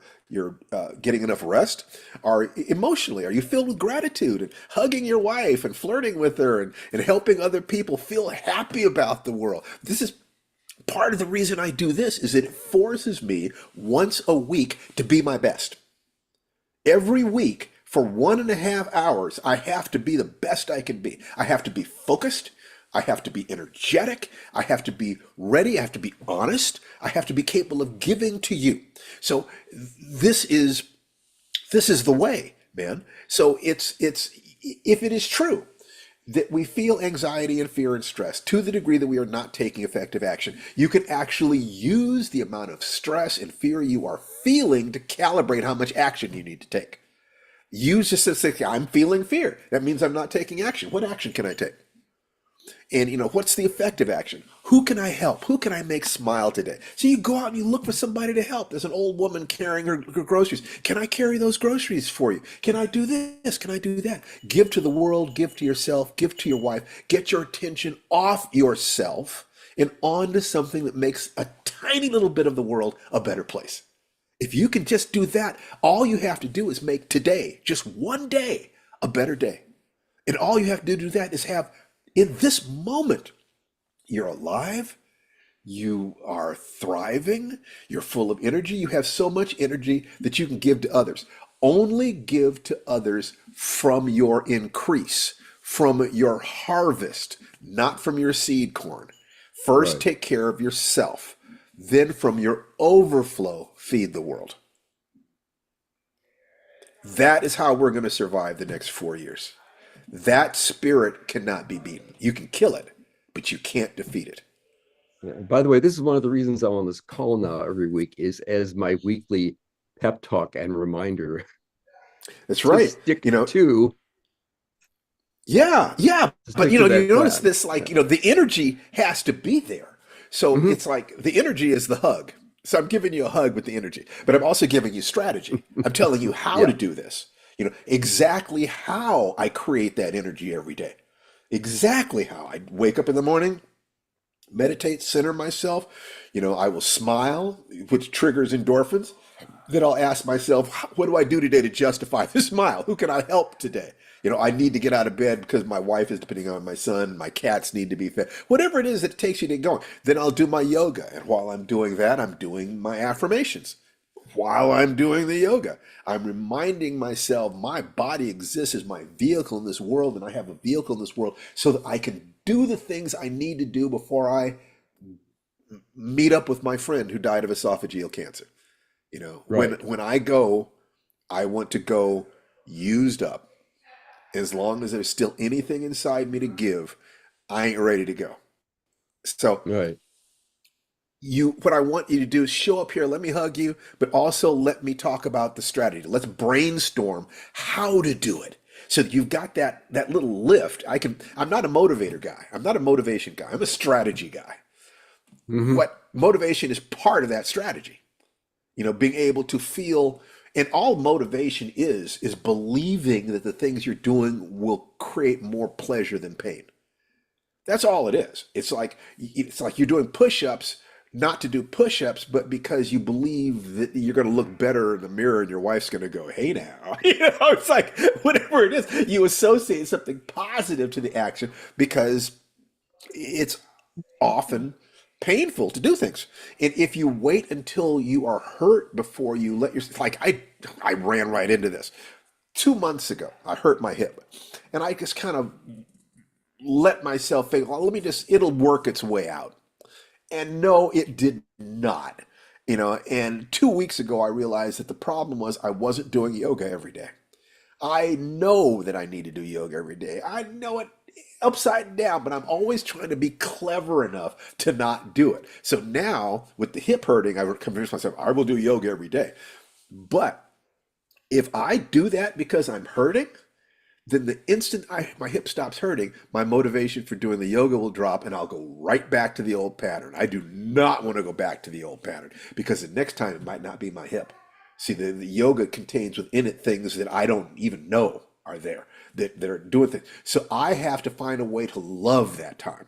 getting enough rest. Are emotionally, are you filled with gratitude and hugging your wife and flirting with her and helping other people feel happy about the world? This is part of the reason I do this, is that it forces me once a week to be my best. Every week for 1.5 hours, I have to be the best I can be. I have to be focused. I have to be energetic. I have to be ready. I have to be honest. I have to be capable of giving to you. So this is the way, man. So it's if it is true that we feel anxiety and fear and stress to the degree that we are not taking effective action, you can actually use the amount of stress and fear you are feeling to calibrate how much action you need to take. Use just to say, I'm feeling fear. That means I'm not taking action. What action can I take? And what's the effective action? Who can I help? Who can I make smile today? So you go out and you look for somebody to help. There's an old woman carrying her groceries. Can I carry those groceries for you? Can I do this? Can I do that? Give to the world, give to yourself, give to your wife. Get your attention off yourself and onto something that makes a tiny little bit of the world a better place. If you can just do that, all you have to do is make today, just one day, a better day. And all you have to do that is have, in this moment, you're alive, you are thriving, you're full of energy, you have so much energy that you can give to others. Only give to others from your increase, from your harvest, not from your seed corn. First, Right. take care of yourself. Then from your overflow, feed the world. That is how we're going to survive the next 4 years. That spirit cannot be beaten. You can kill it, but you can't defeat it. Yeah. By the way, this is one of the reasons I'm on this call now every week, is as my weekly pep talk and reminder That's to right. stick You know, to yeah, to but stick to you that notice plan. this, like, the energy has to be there. So Mhm. it's like the energy is the hug. So I'm giving you a hug with the energy, but I'm also giving you strategy. I'm telling you how to Yeah. do this. Exactly how I create that energy every day. Exactly how I wake up in the morning, meditate, center myself. I will smile, which triggers endorphins. Then I'll ask myself, what do I do today to justify the smile? Who can I help today? I need to get out of bed because my wife is depending on my son. My cats need to be fed. Whatever it is that takes you to going. Then I'll do my yoga. And while I'm doing that, I'm doing my affirmations. While I'm doing the yoga, I'm reminding myself my body exists as my vehicle in this world, and I have a vehicle in this world so that I can do the things I need to do before I meet up with my friend who died of esophageal cancer. When Right. I go, I want to go used up. As long as there's still anything inside me to give, I ain't ready to go. So Right. what I want you to do is show up here, let me hug you, but also let me talk about the strategy. Let's brainstorm how to do it. So that you've got that little lift. I'm not a motivator guy. I'm not a motivation guy. I'm a strategy guy. Hmm. What motivation is part of that strategy. Being able to feel, and all motivation is believing that the things you're doing will create more pleasure than pain. That's all it is. It's like you're doing push-ups, not to do push-ups, but because you believe that you're going to look better in the mirror and your wife's going to go, hey now. It's like whatever it is, you associate something positive to the action because it's often painful to do things. And if you wait until you are hurt before you let yourself, like I ran right into this. 2 months ago, I hurt my hip. And I just kind of let myself think, well, it'll work its way out. And no, it did not. And 2 weeks ago, I realized that the problem was I wasn't doing yoga every day. I know that I need to do yoga every day. I know it upside down, but I'm always trying to be clever enough to not do it. So now, with the hip hurting, I convince myself I will do yoga every day. But if I do that because I'm hurting, then the instant my hip stops hurting, my motivation for doing the yoga will drop and I'll go right back to the old pattern. I do not want to go back to the old pattern because the next time it might not be my hip. See, the yoga contains within it things that I don't even know are there, that they're doing things. So I have to find a way to love that time.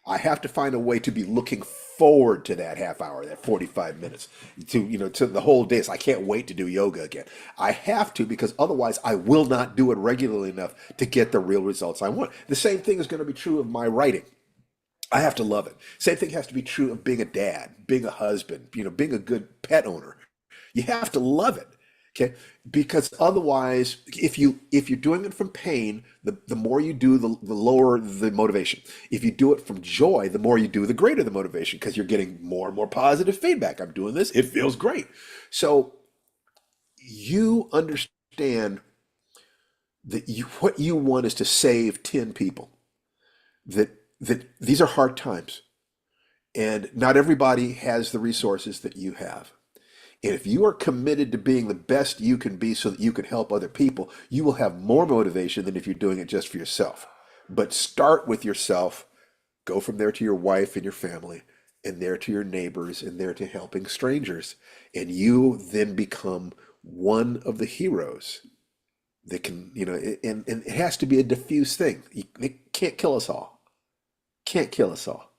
I have to find a way to be looking forward to that half hour, that 45 minutes, to the whole day. So I can't wait to do yoga again. I have to, because otherwise I will not do it regularly enough to get the real results I want. The same thing is going to be true of my writing. I have to love it. Same thing has to be true of being a dad, being a husband, being a good pet owner. You have to love it. Okay, because otherwise, if you're doing it from pain, the more you do, the lower the motivation. If you do it from joy, the more you do, the greater the motivation, because you're getting more and more positive feedback. I'm doing this, it feels great. So you understand that what you want is to save 10 people. That these are hard times, and not everybody has the resources that you have. And if you are committed to being the best you can be so that you can help other people, you will have more motivation than if you're doing it just for yourself. But start with yourself, go from there to your wife and your family, and there to your neighbors, and there to helping strangers. And you then become one of the heroes that can, and it has to be a diffuse thing. It can't kill us all. Can't kill us all.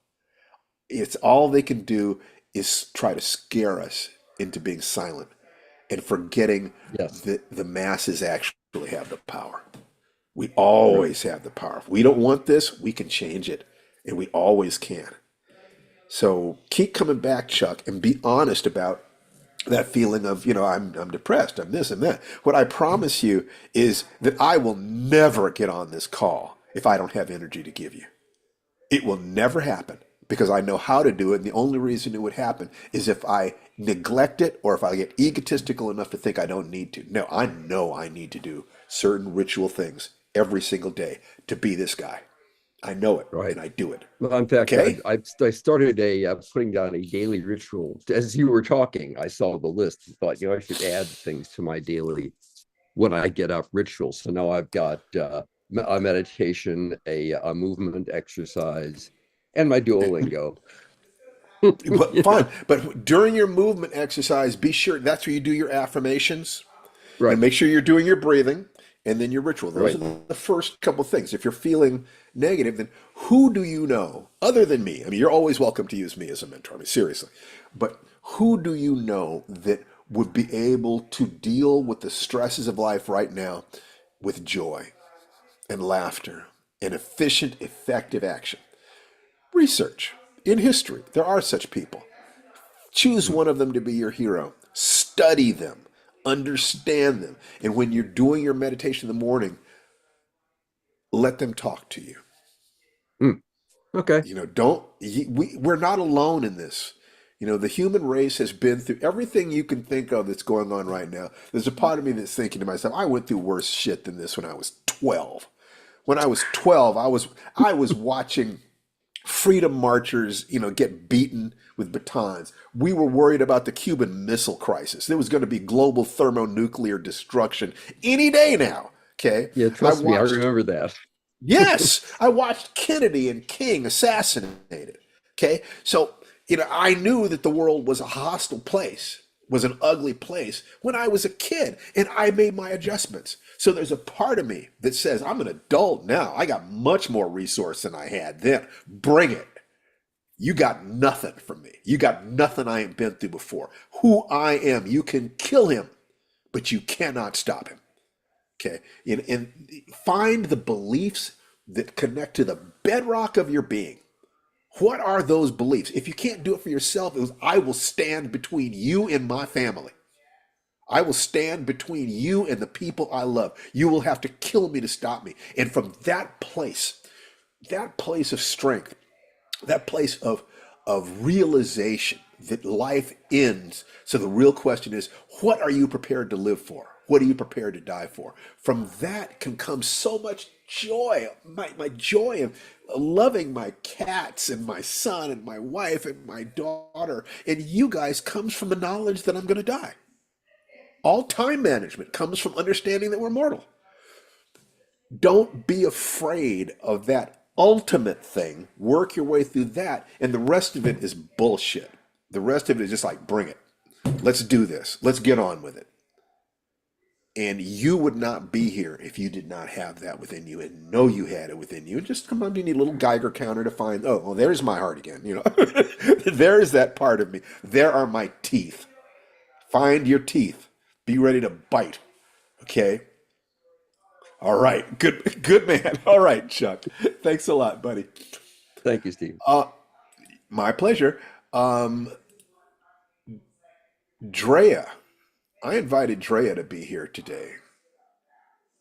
It's all they can do is try to scare us into being silent and forgetting Yes. that the masses actually have the power. We Right. always have the power. If we don't want this, we can change it, and we always can. So keep coming back, Chuck, and be honest about that feeling of, I'm depressed, I'm this and that. What I promise you is that I will never get on this call if I don't have energy to give you. It will never happen because I know how to do it. And the only reason it would happen is if I neglect it or if I get egotistical enough to think I don't need to. No, I know I need to do certain ritual things every single day to be this guy. I know it Right. and I do it. Well, in fact, Okay? I started putting down a daily ritual. As you were talking, I saw the list and thought, I should add things to my daily when I get up ritual. So now I've got a meditation, a movement exercise, and my Duolingo. But Yeah, fine. But during your movement exercise, be sure that's where you do your affirmations. And right, make sure you're doing your breathing and then your ritual. Those right. are the first couple things. If you're feeling negative, then who do you know other than me? I mean, you're always welcome to use me as a mentor. I mean, seriously. But who do you know that would be able to deal with the stresses of life right now with joy and laughter and efficient, effective action? Research. In history, there are such people. Choose Mm, one of them to be your hero. Study them. Understand them. And when you're doing your meditation in the morning, let them talk to you. mm. Okay. Don't, we're not alone in this. The human race has been through everything you can think of that's going on right now. There's a part of me that's thinking to myself, I went through worse shit than this when I was 12. When I was 12, I was watching freedom marchers, get beaten with batons. We were worried about the Cuban Missile Crisis. There was going to be global thermonuclear destruction any day now. Okay. Yeah, I trust me, I watched, remember that. yes, I watched Kennedy and King assassinated. Okay. So, I knew that the world was a hostile place, was an ugly place when I was a kid, and I made my adjustments. So there's a part of me that says, I'm an adult now. I got much more resource than I had then. Bring it. You got nothing from me. You got nothing I ain't been through before. Who I am, you can kill him, but you cannot stop him. Okay. And find the beliefs that connect to the bedrock of your being. What are those beliefs? If you can't do it for yourself, it was, I will stand between you and my family. I will stand between you and the people I love. You will have to kill me to stop me. And from that place of strength, that place of realization that life ends. So the real question is, what are you prepared to live for? What are you prepared to die for? From that can come so much joy. My joy of loving my cats and my son and my wife and my daughter and you guys comes from the knowledge that I'm going to die. All time management comes from understanding that we're mortal. Don't be afraid of that ultimate thing. Work your way through that, and the rest of it is bullshit. The rest of it is just like, bring it. Let's do this. Let's get on with it. And you would not be here if you did not have that within you and know you had it within you. And just sometimes you need a little Geiger counter to find, oh, well, there's my heart again. You know, there's that part of me. There are my teeth. Find your teeth. Be ready to bite. Okay. All right. Good man. All right, Chuck. Thanks a lot, buddy. Thank you, Steve. My pleasure. Um, Drea. I invited Drea to be here today,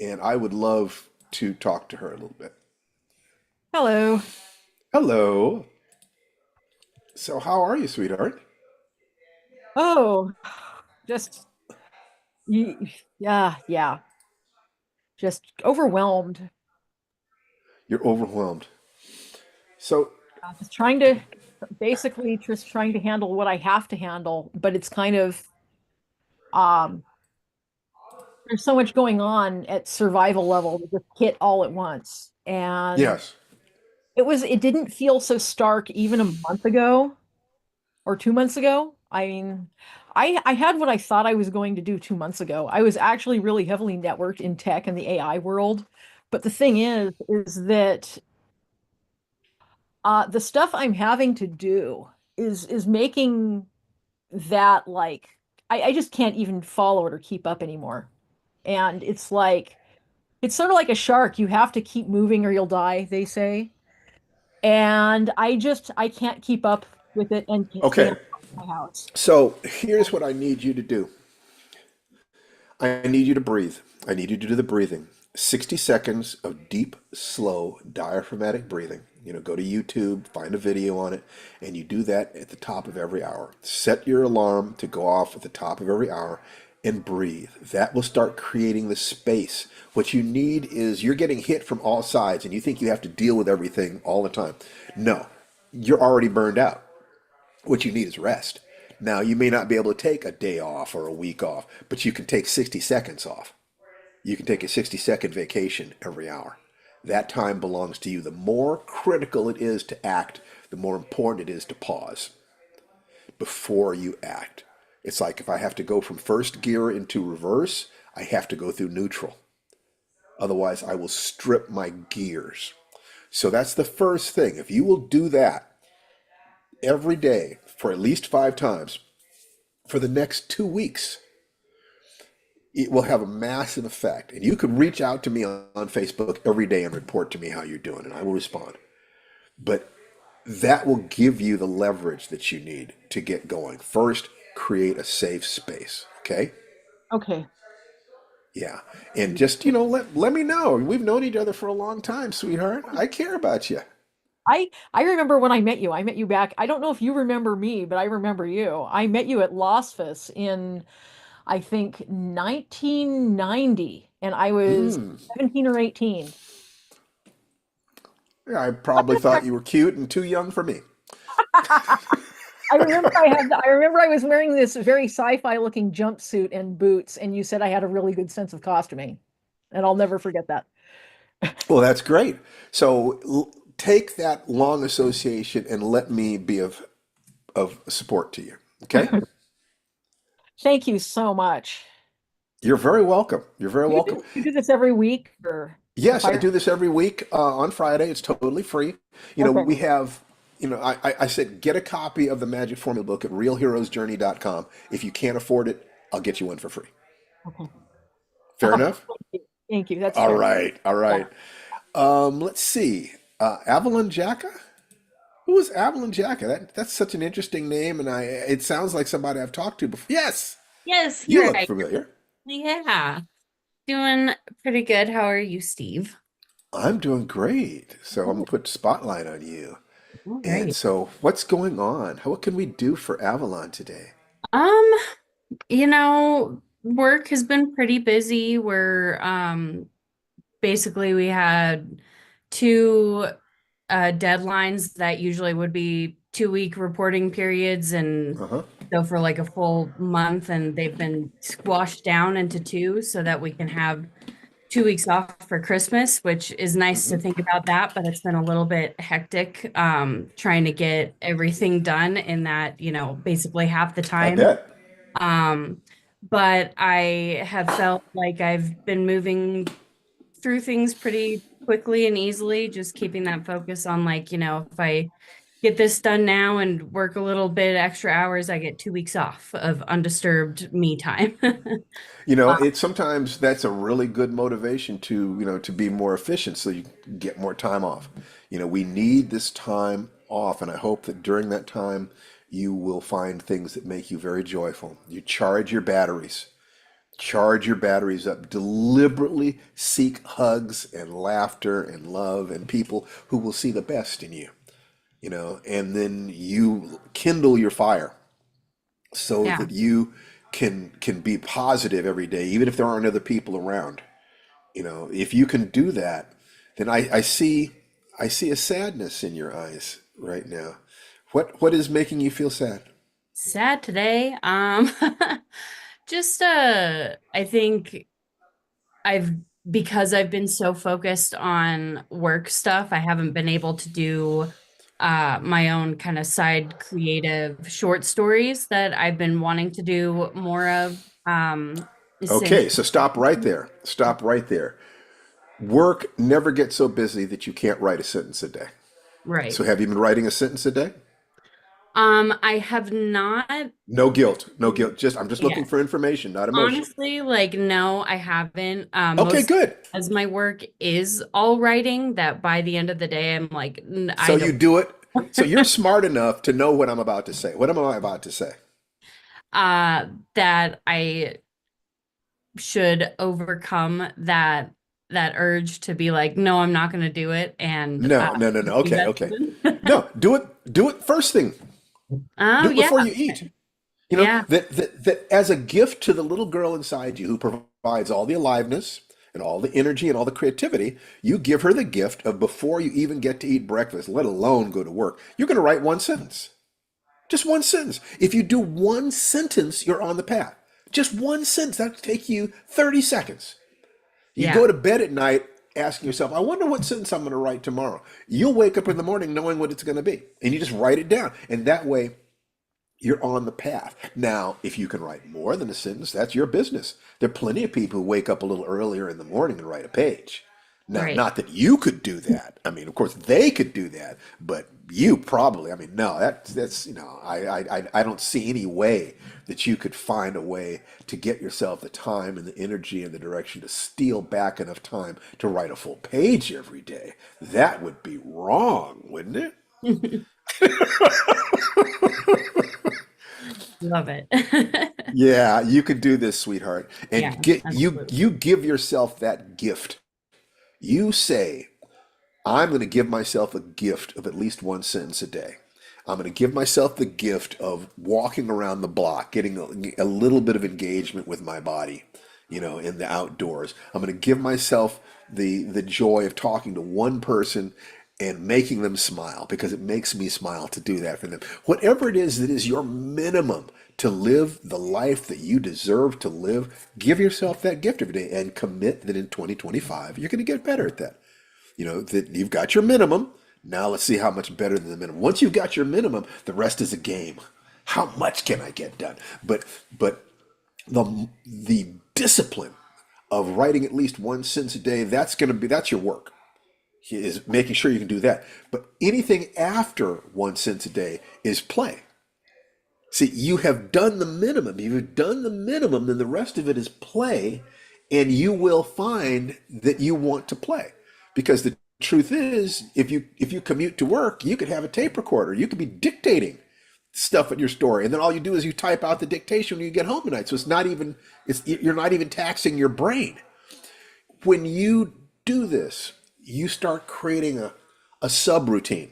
and I would love to talk to her a little bit. Hello. Hello. So, how are you, sweetheart? Oh, just yeah. Just overwhelmed. You're overwhelmed. So, Just trying to basically just trying to handle what I have to handle, but it's kind of um there's so much going on at survival level that just hit all at once. And yes. it didn't feel so stark even a month ago or 2 months ago. I mean, I had what I thought I was going to do 2 months ago. I was actually really heavily networked in tech and the AI world. But the thing is that the stuff I'm having to do is making that like I just can't even follow it or keep up anymore. And it's sort of like a shark. You have to keep moving or you'll die, they say. And I can't keep up with it and can't stay Okay. in my house. So, here's what I need you to do. I need you to breathe. I need you to do the breathing. 60 seconds of deep, slow, diaphragmatic breathing. You know, go to YouTube, find a video on it, and you do that at the top of every hour. Set your alarm to go off at the top of every hour and breathe. That will start creating the space. What you need is you're getting hit from all sides and you think you have to deal with everything all the time. No, you're already burned out. What you need is rest. Now, you may not be able to take a day off or a week off, but you can take 60 seconds off. You can take a 60-second vacation every hour. That time belongs to you. The more critical it is to act, the more important it is to pause before you act. It's like if I have to go from first gear into reverse, I have to go through neutral. Otherwise, I will strip my gears. So that's the first thing. If you will do that every day for at least 5 times for the next 2 weeks, it will have a massive effect. And you can reach out to me on Facebook every day and report to me how you're doing, and I will respond. But that will give you the leverage that you need to get going. First, create a safe space. Okay? Okay. Yeah. And just, let me know. We've known each other for a long time, sweetheart. I care about you. I remember when I met you. I met you back. I don't know if you remember me, but I remember you. I met you at Losfus in I think 1990, and I was 17 or 18. Yeah, I probably thought you were cute and too young for me. I remember I was wearing this very sci-fi looking jumpsuit and boots, and you said I had a really good sense of costuming. And I'll never forget that. Well, that's great. So take that long association and let me be of support to you. Okay? Thank you so much. You're very welcome. You're very welcome. You do this every week or the Yes, I fire? do this every week on Friday. It's totally free. Okay. We have, I said get a copy of the Magic Formula book at realheroesjourney.com. If you can't afford it, I'll get you one for free. Okay. Fair enough? Thank you. That's All fair. right. All Yeah. right. Let's see. Avalon Jacka? Who is Avalon Jacka? That's such an interesting name, and it sounds like somebody I've talked to before. Yes, Yes, you you're look right. familiar. Yeah, doing pretty good. How are you, Steve? I'm doing great. So I'm gonna put spotlight on you. All And right. so, what's going on? What can we do for Avalon today? Um, work has been pretty busy. Basically we had two deadlines that usually would be 2-week reporting periods and Uh-huh. go for like a full month, and they've been squashed down into two so that we can have 2 weeks off for Christmas, which is nice to Mhm. think about that, but it's been a little bit hectic trying to get everything done in that, basically half the I time. bet. Um, but I have felt like I've been moving through things pretty quickly and easily, just keeping that focus on like, if I get this done now and work a little bit extra hours, I get 2 weeks off of undisturbed me time. It sometimes that's a really good motivation to be more efficient so you get more time off. We need this time off, and I hope that during that time you will find things that make you very joyful. You charge your batteries. Charge your batteries up. Deliberately seek hugs and laughter and love and people who will see the best in you, and then you kindle your fire so Yeah. that you can be positive every day, even if there aren't other people around. If you can do that, then I see a sadness in your eyes right now. What is making you feel sad? Sad today. Just I think I've because I've been so focused on work stuff, I haven't been able to do my own kind of side creative short stories that I've been wanting to do more of since. Okay, so stop right there. Stop right there. Work never gets so busy that you can't write a sentence a day. Right. So have you been writing a sentence a day? I have not. No guilt. No guilt. I'm just Yeah. looking for information, not emotion. Honestly, like, no, I haven't. Okay, Most good. as my work is all writing, that by the end of the day, I'm like, I So you don't. do it. So you're smart enough to know what I'm about to say. What am I about to say? uh, that I should overcome that urge to be like, no, I'm not going to do it, and No, no, no, no. Okay, invest okay. in. No, do it. Do it first thing. Oh Do it yeah, before you eat. yeah, That as a gift to the little girl inside you who provides all the aliveness and all the energy and all the creativity, you give her the gift of before you even get to eat breakfast, let alone go to work. You're going to write one sentence. Just one sentence. If you do one sentence, you're on the path. Just one sentence. That'll take you 30 seconds. You yeah, go to bed at night asking yourself, I wonder what sentence I'm going to write tomorrow. You'll wake up in the morning knowing what it's going to be. And you just write it down. And that way, you're on the path. Now, if you can write more than a sentence, that's your business. There are plenty of people who wake up a little earlier in the morning and write a page. Now, right. not that you could do that. I mean, of course, they could do that, but you probably. I mean, no, I don't see any way that you could find a way to get yourself the time and the energy and the direction to steal back enough time to write a full page every day. That would be wrong, wouldn't it? Love it. Yeah, you can do this, sweetheart. Yeah, And get you absolutely. you give yourself that gift. You say, I'm going to give myself a gift of at least one sentence a day. I'm going to give myself the gift of walking around the block, getting a little bit of engagement with my body, in the outdoors. I'm going to give myself the joy of talking to one person and making them smile because it makes me smile to do that for them. Whatever it is that is your minimum to live the life that you deserve to live, give yourself that gift every day and commit that in 2025 you're going to get better at that. That you've got your minimum. Now let's see how much better than the minimum. Once you've got your minimum, the rest is a game. How much can I get done? But the discipline of writing at least one sentence a day, that's your work. Is making sure you can do that. But anything after one sentence a day is play. See, you have done the minimum. You've done the minimum, then the rest of it is play, and you will find that you want to play. Because the truth is, if you commute to work, you could have a tape recorder. You could be dictating stuff at your story, and then all you do is you type out the dictation when you get home tonight. So you're not even taxing your brain. When you do this, you start creating a subroutine,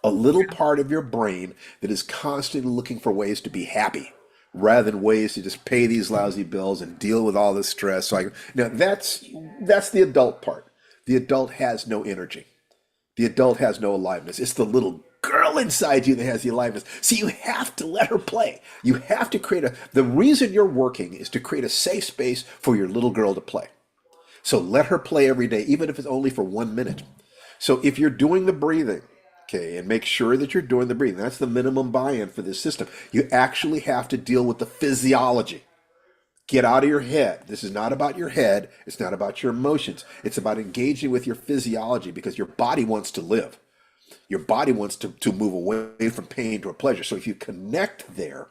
a little part of your brain that is constantly looking for ways to be happy rather than ways to just pay these lousy bills and deal with all this stress. Now that's the adult part. The adult has no energy. The adult has no aliveness. It's the little girl inside you that has the aliveness. So you have to let her play. You have to the reason you're working is to create a safe space for your little girl to play. So let her play every day, even if it's only for 1 minute. So if you're doing the breathing, okay, and make sure that you're doing the breathing, that's the minimum buy-in for this system. You actually have to deal with the physiology. Get out of your head. This is not about your head. It's not about your emotions. It's about engaging with your physiology because your body wants to live. Your body wants to move away from pain to a pleasure. So if you connect there,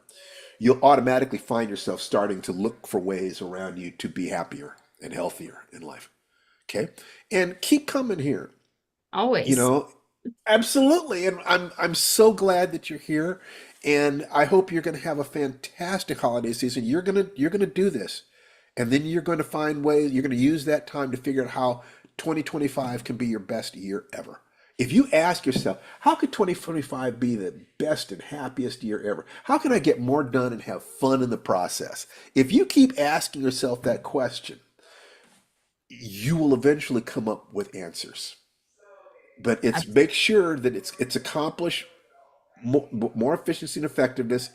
you'll automatically find yourself starting to look for ways around you to be happier and healthier in life. Okay? And keep coming here. You Always. know, absolutely. And I'm so glad that you're here. And I hope you're going to have a fantastic holiday season. You're going to do this. And then you're going to find ways, you're going to use that time to figure out how 2025 can be your best year ever. If you ask yourself, how could 2025 be the best and happiest year ever? How can I get more done and have fun in the process? If you keep asking yourself that question, you will eventually come up with answers. But it's Abs- make sure that it's accomplished more efficiency and effectiveness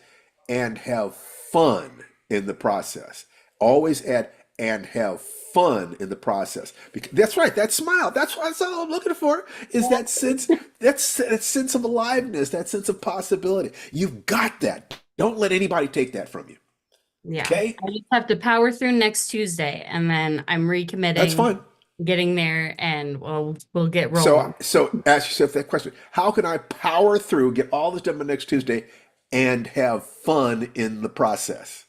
and have fun in the process. Always add and have fun in the process. Because that's right, that smile. That's all I'm looking for is that sense of aliveness, that sense of possibility. You've got that. Don't let anybody take that from you. Yeah. Okay? I just have to power through next Tuesday and then I'm That's recommitting, fine. getting there, and we'll get So rolling. so ask yourself that question. How can I power through, get all this done by next Tuesday, and have fun in the process?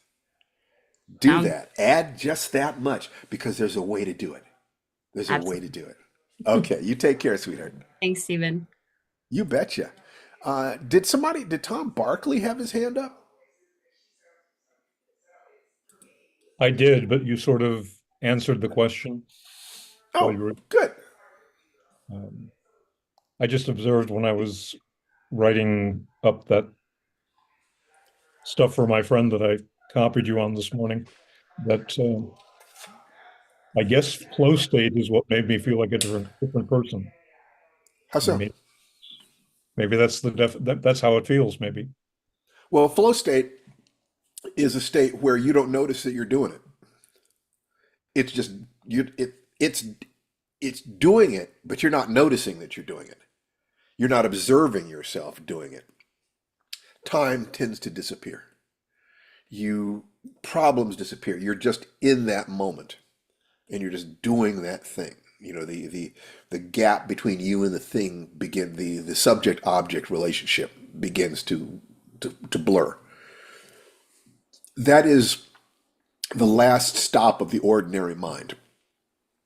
Do Sound that. Add just that much because there's a way to do it. There's a way to absolutely. do it. Okay, you take care, sweetheart. Thanks, Stephen. You betcha. Did Tom Barkley have his hand up? I did, but you sort of answered the question while Oh, you were. good. Um, I just observed when I was writing up that stuff for my friend that I copied you on this morning that I guess flow state is what made me feel like a different person. How so? Maybe that's that's how it feels. Maybe. Well, flow state is a state where you don't notice that you're doing it. It's just it's doing it, but you're not noticing that you're doing it. You're not observing yourself doing it. Time tends to disappear. You Problems disappear. You're just in that moment and you're just doing that thing. The gap between you and the thing the subject object relationship begins to blur. That is the last stop of the ordinary mind.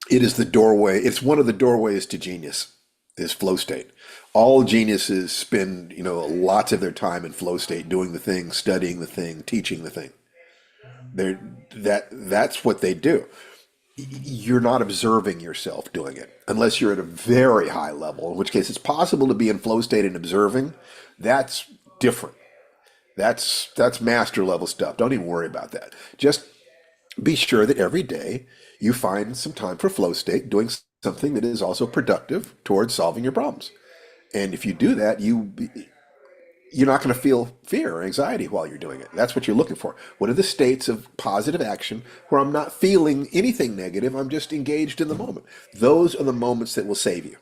It is the doorway. It's one of the doorways to genius, is flow state. All geniuses spend, lots of their time in flow state doing the thing, studying the thing, teaching the thing. They're, that's what they do. You're not observing yourself doing it unless you're at a very high level, in which case it's possible to be in flow state and observing. That's different. That's master level stuff. Don't even worry about that. Just be sure that every day you find some time for flow state, doing something that is also productive towards solving your problems. And if you do that, you're not going to feel fear or anxiety while you're doing it. That's what you're looking for. What are the states of positive action where I'm not feeling anything negative? I'm just engaged in the moment. Those are the moments that will save you.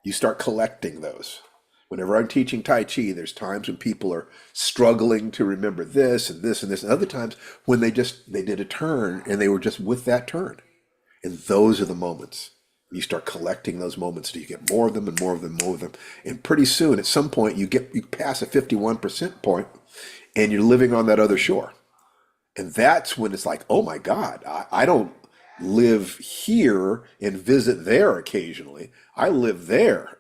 You start collecting those. Whenever I'm teaching Tai Chi, there's times when people are struggling to remember this and this and this, and other times when they did a turn and they were just with that turn. And those are the moments. You start collecting those moments till you get more of them and more of them, more of them. And pretty soon, at some point, you pass a 51% point and you're living on that other shore. And that's when it's like, oh my God, I don't live here and visit there occasionally. I live there.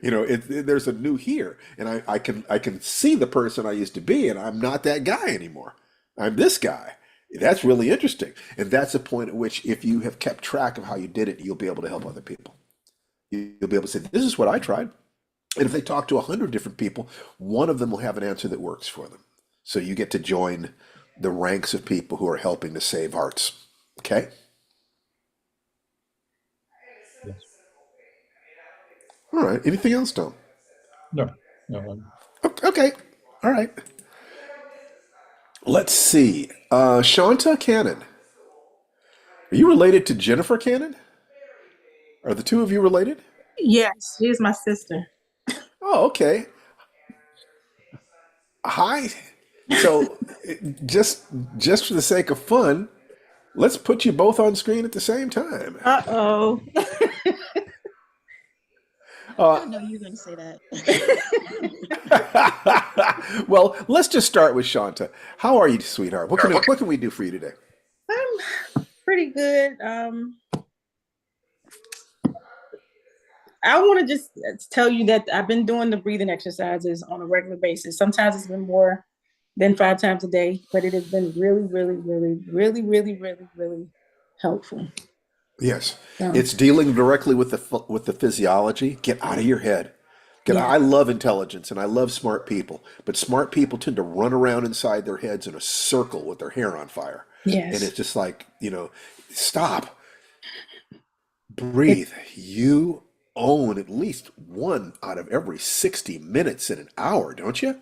There's a new here, and I can see the person I used to be, and I'm not that guy anymore. I'm this guy. That's really interesting, and that's a point at which, if you have kept track of how you did it, you'll be able to help other people. You'll be able to say, "This is what I tried," and if they talk to 100 different people, one of them will have an answer that works for them. So you get to join the ranks of people who are helping to save hearts. Okay. Yes. All right. Anything else, Tom? No. No. Okay. All right. Let's see. Shanta Cannon. Are you related to Jennifer Cannon? Are the two of you related? Yes, she's my sister. Oh, okay. Hi. So, just just for the sake of fun, let's put you both on screen at the same time. Uh-oh. Uh, I know you're going to say that. well, let's just start with Shanta. How are you, sweetheart? What can we do for you today? I'm pretty good. I want to just tell you that I've been doing the breathing exercises on a regular basis. Sometimes it's been more than 5 times a day, but it has been really, really, really, really, really, really, really helpful. Yes, So, it's dealing directly with the physiology. Get out of your head. yeah, I love intelligence and I love smart people, but smart people tend to run around inside their heads in a circle with their hair on fire, and yes. it's just like stop, It, breathe. You own at least one out of every 60 minutes in an hour, don't you?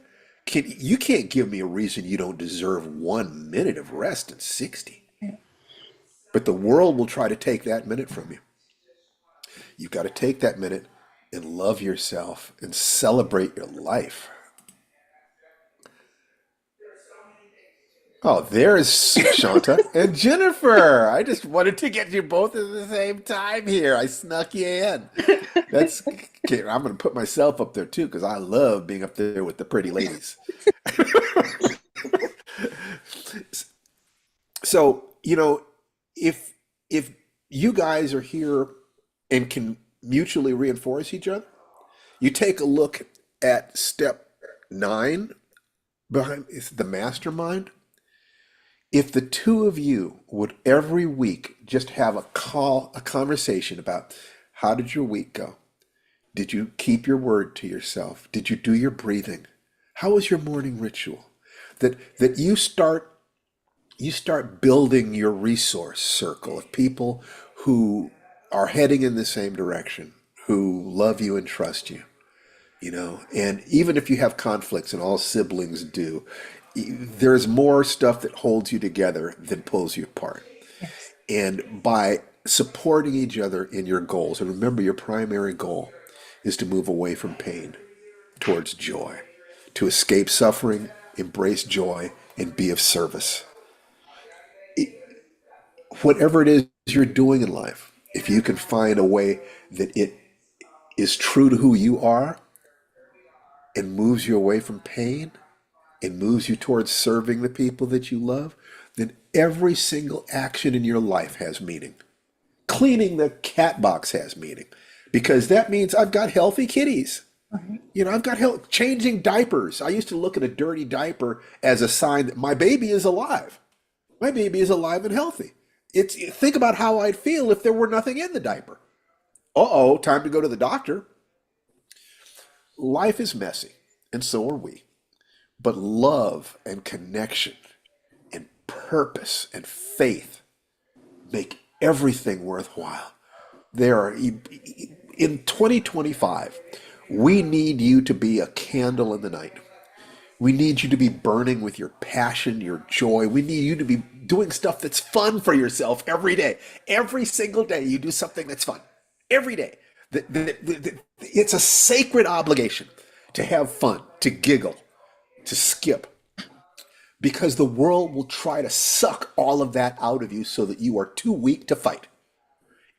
You can't give me a reason you don't deserve 1 minute of rest in 60. But the world will try to take that minute from you. You've got to take that minute and love yourself and celebrate your life. Oh, there's Shanta and Jennifer. I just wanted to get you both at the same time here. I snuck you in. That's okay. I'm going to put myself up there too because I love being up there with the pretty ladies. So, if you guys are here and can mutually reinforce each other, you take a look at step 9 behind is the mastermind. If the two of you would every week just have a conversation about how did your week go? Did you keep your word to yourself? Did you do your breathing? How was your morning ritual? That you start building your resource circle of people who are heading in the same direction, who love you and trust you. And even if you have conflicts, and all siblings do, there's more stuff that holds you together than pulls you apart. yes. And by supporting each other in your goals, and remember your primary goal is to move away from pain towards joy, to escape suffering, embrace joy, and be of service. Whatever it is you're doing in life, if you can find a way that it is true to who you are and moves you away from pain, and moves you towards serving the people that you love, then every single action in your life has meaning. Cleaning the cat box has meaning because that means I've got healthy kitties. Right. I've got help changing diapers. I used to look at a dirty diaper as a sign that my baby is alive. My baby is alive and healthy. Think about how I'd feel if there were nothing in the diaper. Uh-oh, time to go to the doctor. Life is messy, and so are we. But love and connection and purpose and faith make everything worthwhile. There are in 2025, we need you to be a candle in the night. We need you to be burning with your passion, your joy. We need you to be doing stuff that's fun for yourself every day. Every single day, you do something that's fun. Every day. It's a sacred obligation to have fun, to giggle, to skip, because the world will try to suck all of that out of you so that you are too weak to fight.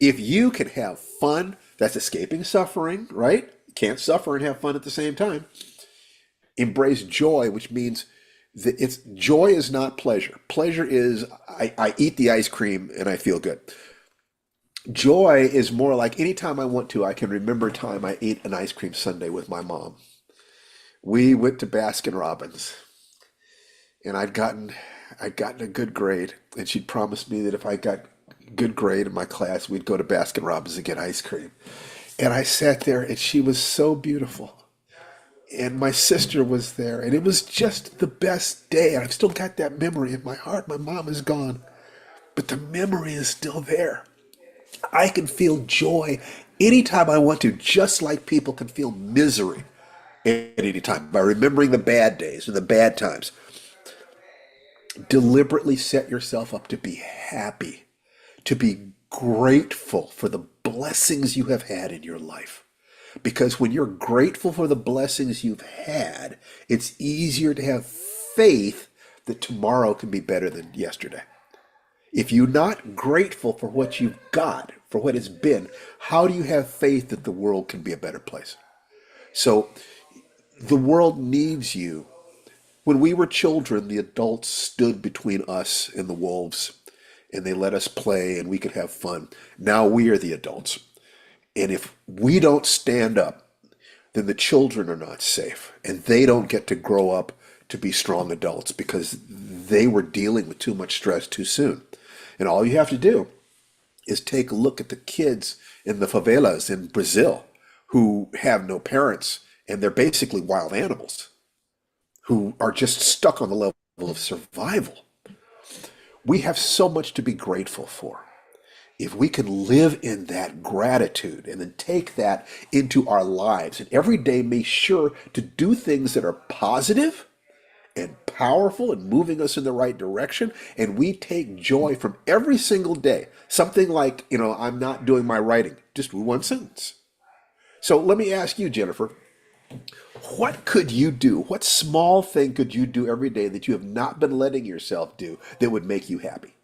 If you can have fun, that's escaping suffering, right? You can't suffer and have fun at the same time. Embrace joy, which means that joy is not pleasure. Pleasure is I eat the ice cream and I feel good. Joy is more like anytime I want to, I can remember a time I ate an ice cream sundae with my mom. We went to Baskin Robbins, and I'd gotten a good grade, and she'd promised me that if I got a good grade in my class, we'd go to Baskin Robbins and get ice cream. And I sat there, and she was so beautiful. And my sister was there, and it was just the best day. And I've still got that memory in my heart. My mom is gone, but the memory is still there. I can feel joy anytime I want to, just like people can feel misery at any time by remembering the bad days and the bad times. Deliberately set yourself up to be happy, to be grateful for the blessings you have had in your life. Because when you're grateful for the blessings you've had, it's easier to have faith that tomorrow can be better than yesterday. If you're not grateful for what you've got, for what it's been, how do you have faith that the world can be a better place? So the world needs you. When we were children, the adults stood between us and the wolves, and they let us play and we could have fun. Now we are the adults. And if we don't stand up, then the children are not safe, and they don't get to grow up to be strong adults because they were dealing with too much stress too soon. And all you have to do is take a look at the kids in the favelas in Brazil who have no parents, and they're basically wild animals who are just stuck on the level of survival. We have so much to be grateful for. If we can live in that gratitude and then take that into our lives and every day make sure to do things that are positive and powerful and moving us in the right direction, and we take joy from every single day. Something like, I'm not doing my writing, just one sentence. So let me ask you, Jennifer, what could you do? What small thing could you do every day that you have not been letting yourself do that would make you happy?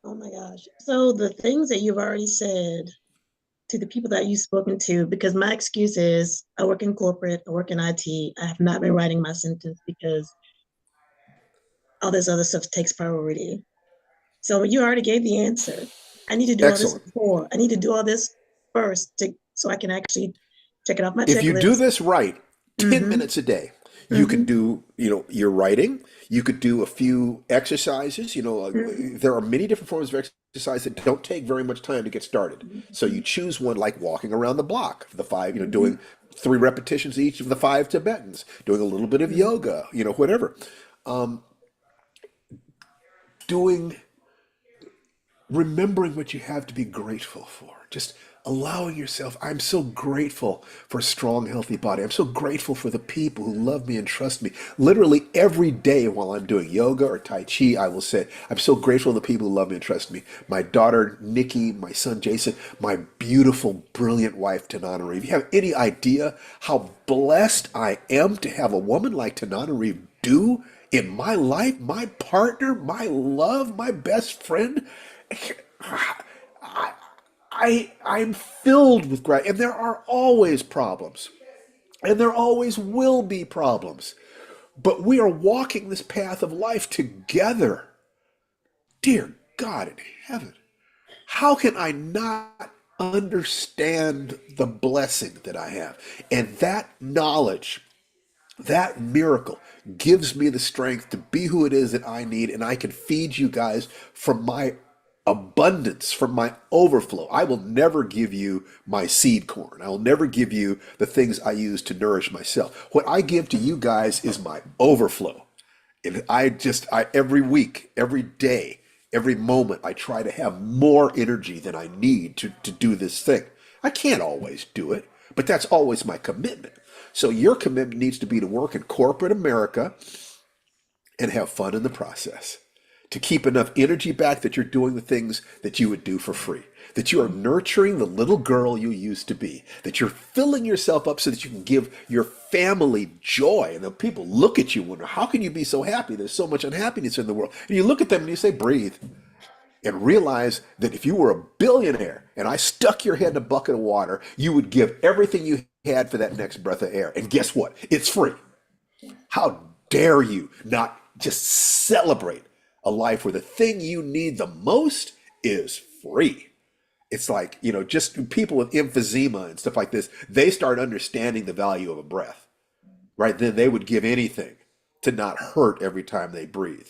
Oh my gosh. So the things that you've already said to the people that you've spoken to, because my excuse is I work in corporate, I work in IT, I have not been writing my sentence because all this other stuff takes priority. So you already gave the answer. I need to do all this Excellent. before. I need to do all this first so I can actually check it off my If you do checklist. this right, 10 Mm-hmm. minutes a day, you can do, your writing. You could do a few exercises. Mm-hmm. There are many different forms of exercise that don't take very much time to get started. So you choose one like walking around the block for the five, doing 3 repetitions each of the 5 Tibetans, doing a little bit of yoga, whatever. Doing remembering what you have to be grateful for. Just allowing yourself, I'm so grateful for a strong, healthy body. I'm so grateful for the people who love me and trust me. Literally every day while I'm doing yoga or Tai Chi, I will say, I'm so grateful for the people who love me and trust me. My daughter, Nikki, my son, Jason, my beautiful, brilliant wife, Tanana Reeve. You have any idea how blessed I am to have a woman like Tanana Reeve do in my life, my partner, my love, my best friend? I'm filled with gratitude, and there are always problems, and there always will be problems, but we are walking this path of life together. Dear God in heaven, how can I not understand the blessing that I have? And that knowledge, that miracle gives me the strength to be who it is that I need, and I can feed you guys from my abundance, from my overflow. I will never give you my seed corn. I will never give you the things I use to nourish myself. What I give to you guys is my overflow. And every week, every day, every moment, I try to have more energy than I need to do this thing. I can't always do it, but that's always my commitment. So your commitment needs to be to work in corporate America and have fun in the process. To keep enough energy back that you're doing the things that you would do for free. That you are nurturing the little girl you used to be. That you're filling yourself up so that you can give your family joy. And the people look at you and wonder, how can you be so happy? There's so much unhappiness in the world. And you look at them and you say, breathe. And realize that if you were a billionaire and I stuck your head in a bucket of water, you would give everything you had for that next breath of air. And guess what? It's free. How dare you not just celebrate a life where the thing you need the most is free? It's like, just people with emphysema and stuff like this, they start understanding the value of a breath, right? Then they would give anything to not hurt every time they breathe.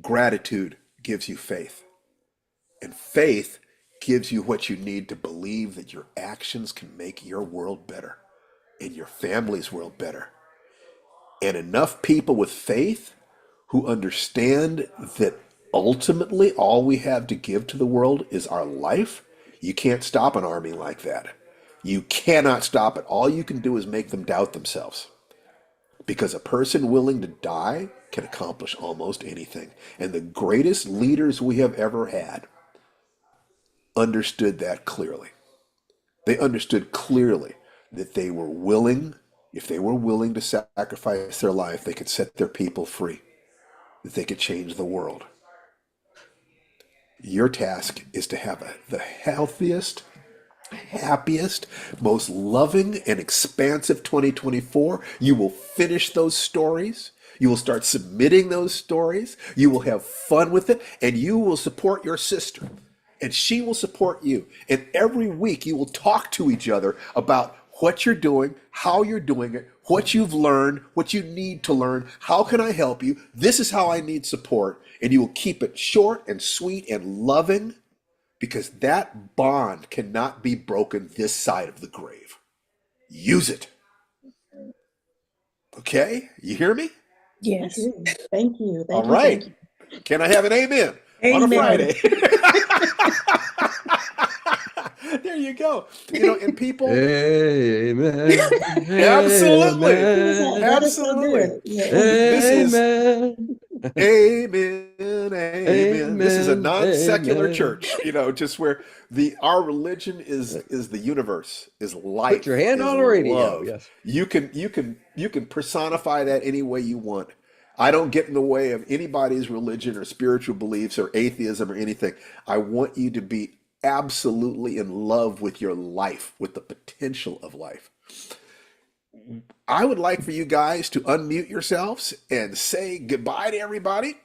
Gratitude gives you faith, and faith gives you what you need to believe that your actions can make your world better and your family's world better. And enough people with faith who understand that ultimately all we have to give to the world is our life. You can't stop an army like that. You cannot stop it. All you can do is make them doubt themselves. Because a person willing to die can accomplish almost anything. And the greatest leaders we have ever had understood that clearly. They understood clearly that they were willing, if they were willing to sacrifice their life, they could set their people free, that they could change the world. Your task is to have the healthiest, happiest, most loving and expansive 2024. You will finish those stories. You will start submitting those stories. You will have fun with it, and you will support your sister, and she will support you. And every week you will talk to each other about what you're doing, how you're doing it, what you've learned, what you need to learn. How can I help you? This is how I need support. And you will keep it short and sweet and loving, because that bond cannot be broken this side of the grave. Use it. Okay? You hear me? Yes. Thank you. All Thank you. right. Thank you. Can I have an amen on a Amen. Friday? There you go. And people, Amen. absolutely, That is so absolutely. good. Yeah. This is Amen. amen, amen. This is a Amen. non-secular Amen. church, just where our religion is the universe, is life, Put your hand is on the radio. love. Yes. You can personify that any way you want. I don't get in the way of anybody's religion or spiritual beliefs or atheism or anything. I want you to be absolutely in love with your life, with the potential of life. I would like for you guys to unmute yourselves and say goodbye to everybody.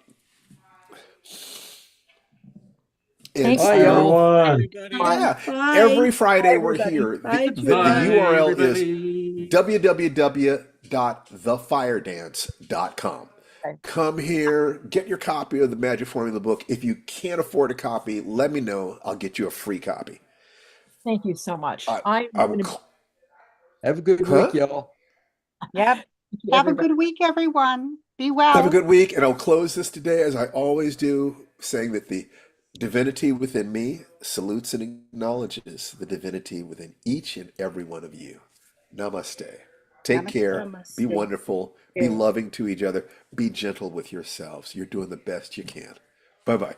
And Thanks, Bye, y'all. y'all. Everyone. yeah, Bye. every Friday Bye, we're everybody. here. Bye, The Bye, URL is everybody. www.thefiredance.com. Come here, get your copy of the Magic Formula book. If you can't afford a copy, let me know. I'll get you a free copy. Thank you so much. I, I'm I going would, to. Have a good huh? week, y'all. Yep. Have a good week, everyone. Be Have a well. good week, and I'll close this today as I always do, saying that the divinity within me salutes and acknowledges the divinity within each and every one of you. Namaste. Take Namaste. care. Be Namaste. wonderful. Be loving to each other. Be gentle with yourselves. You're doing the best you can. Bye bye.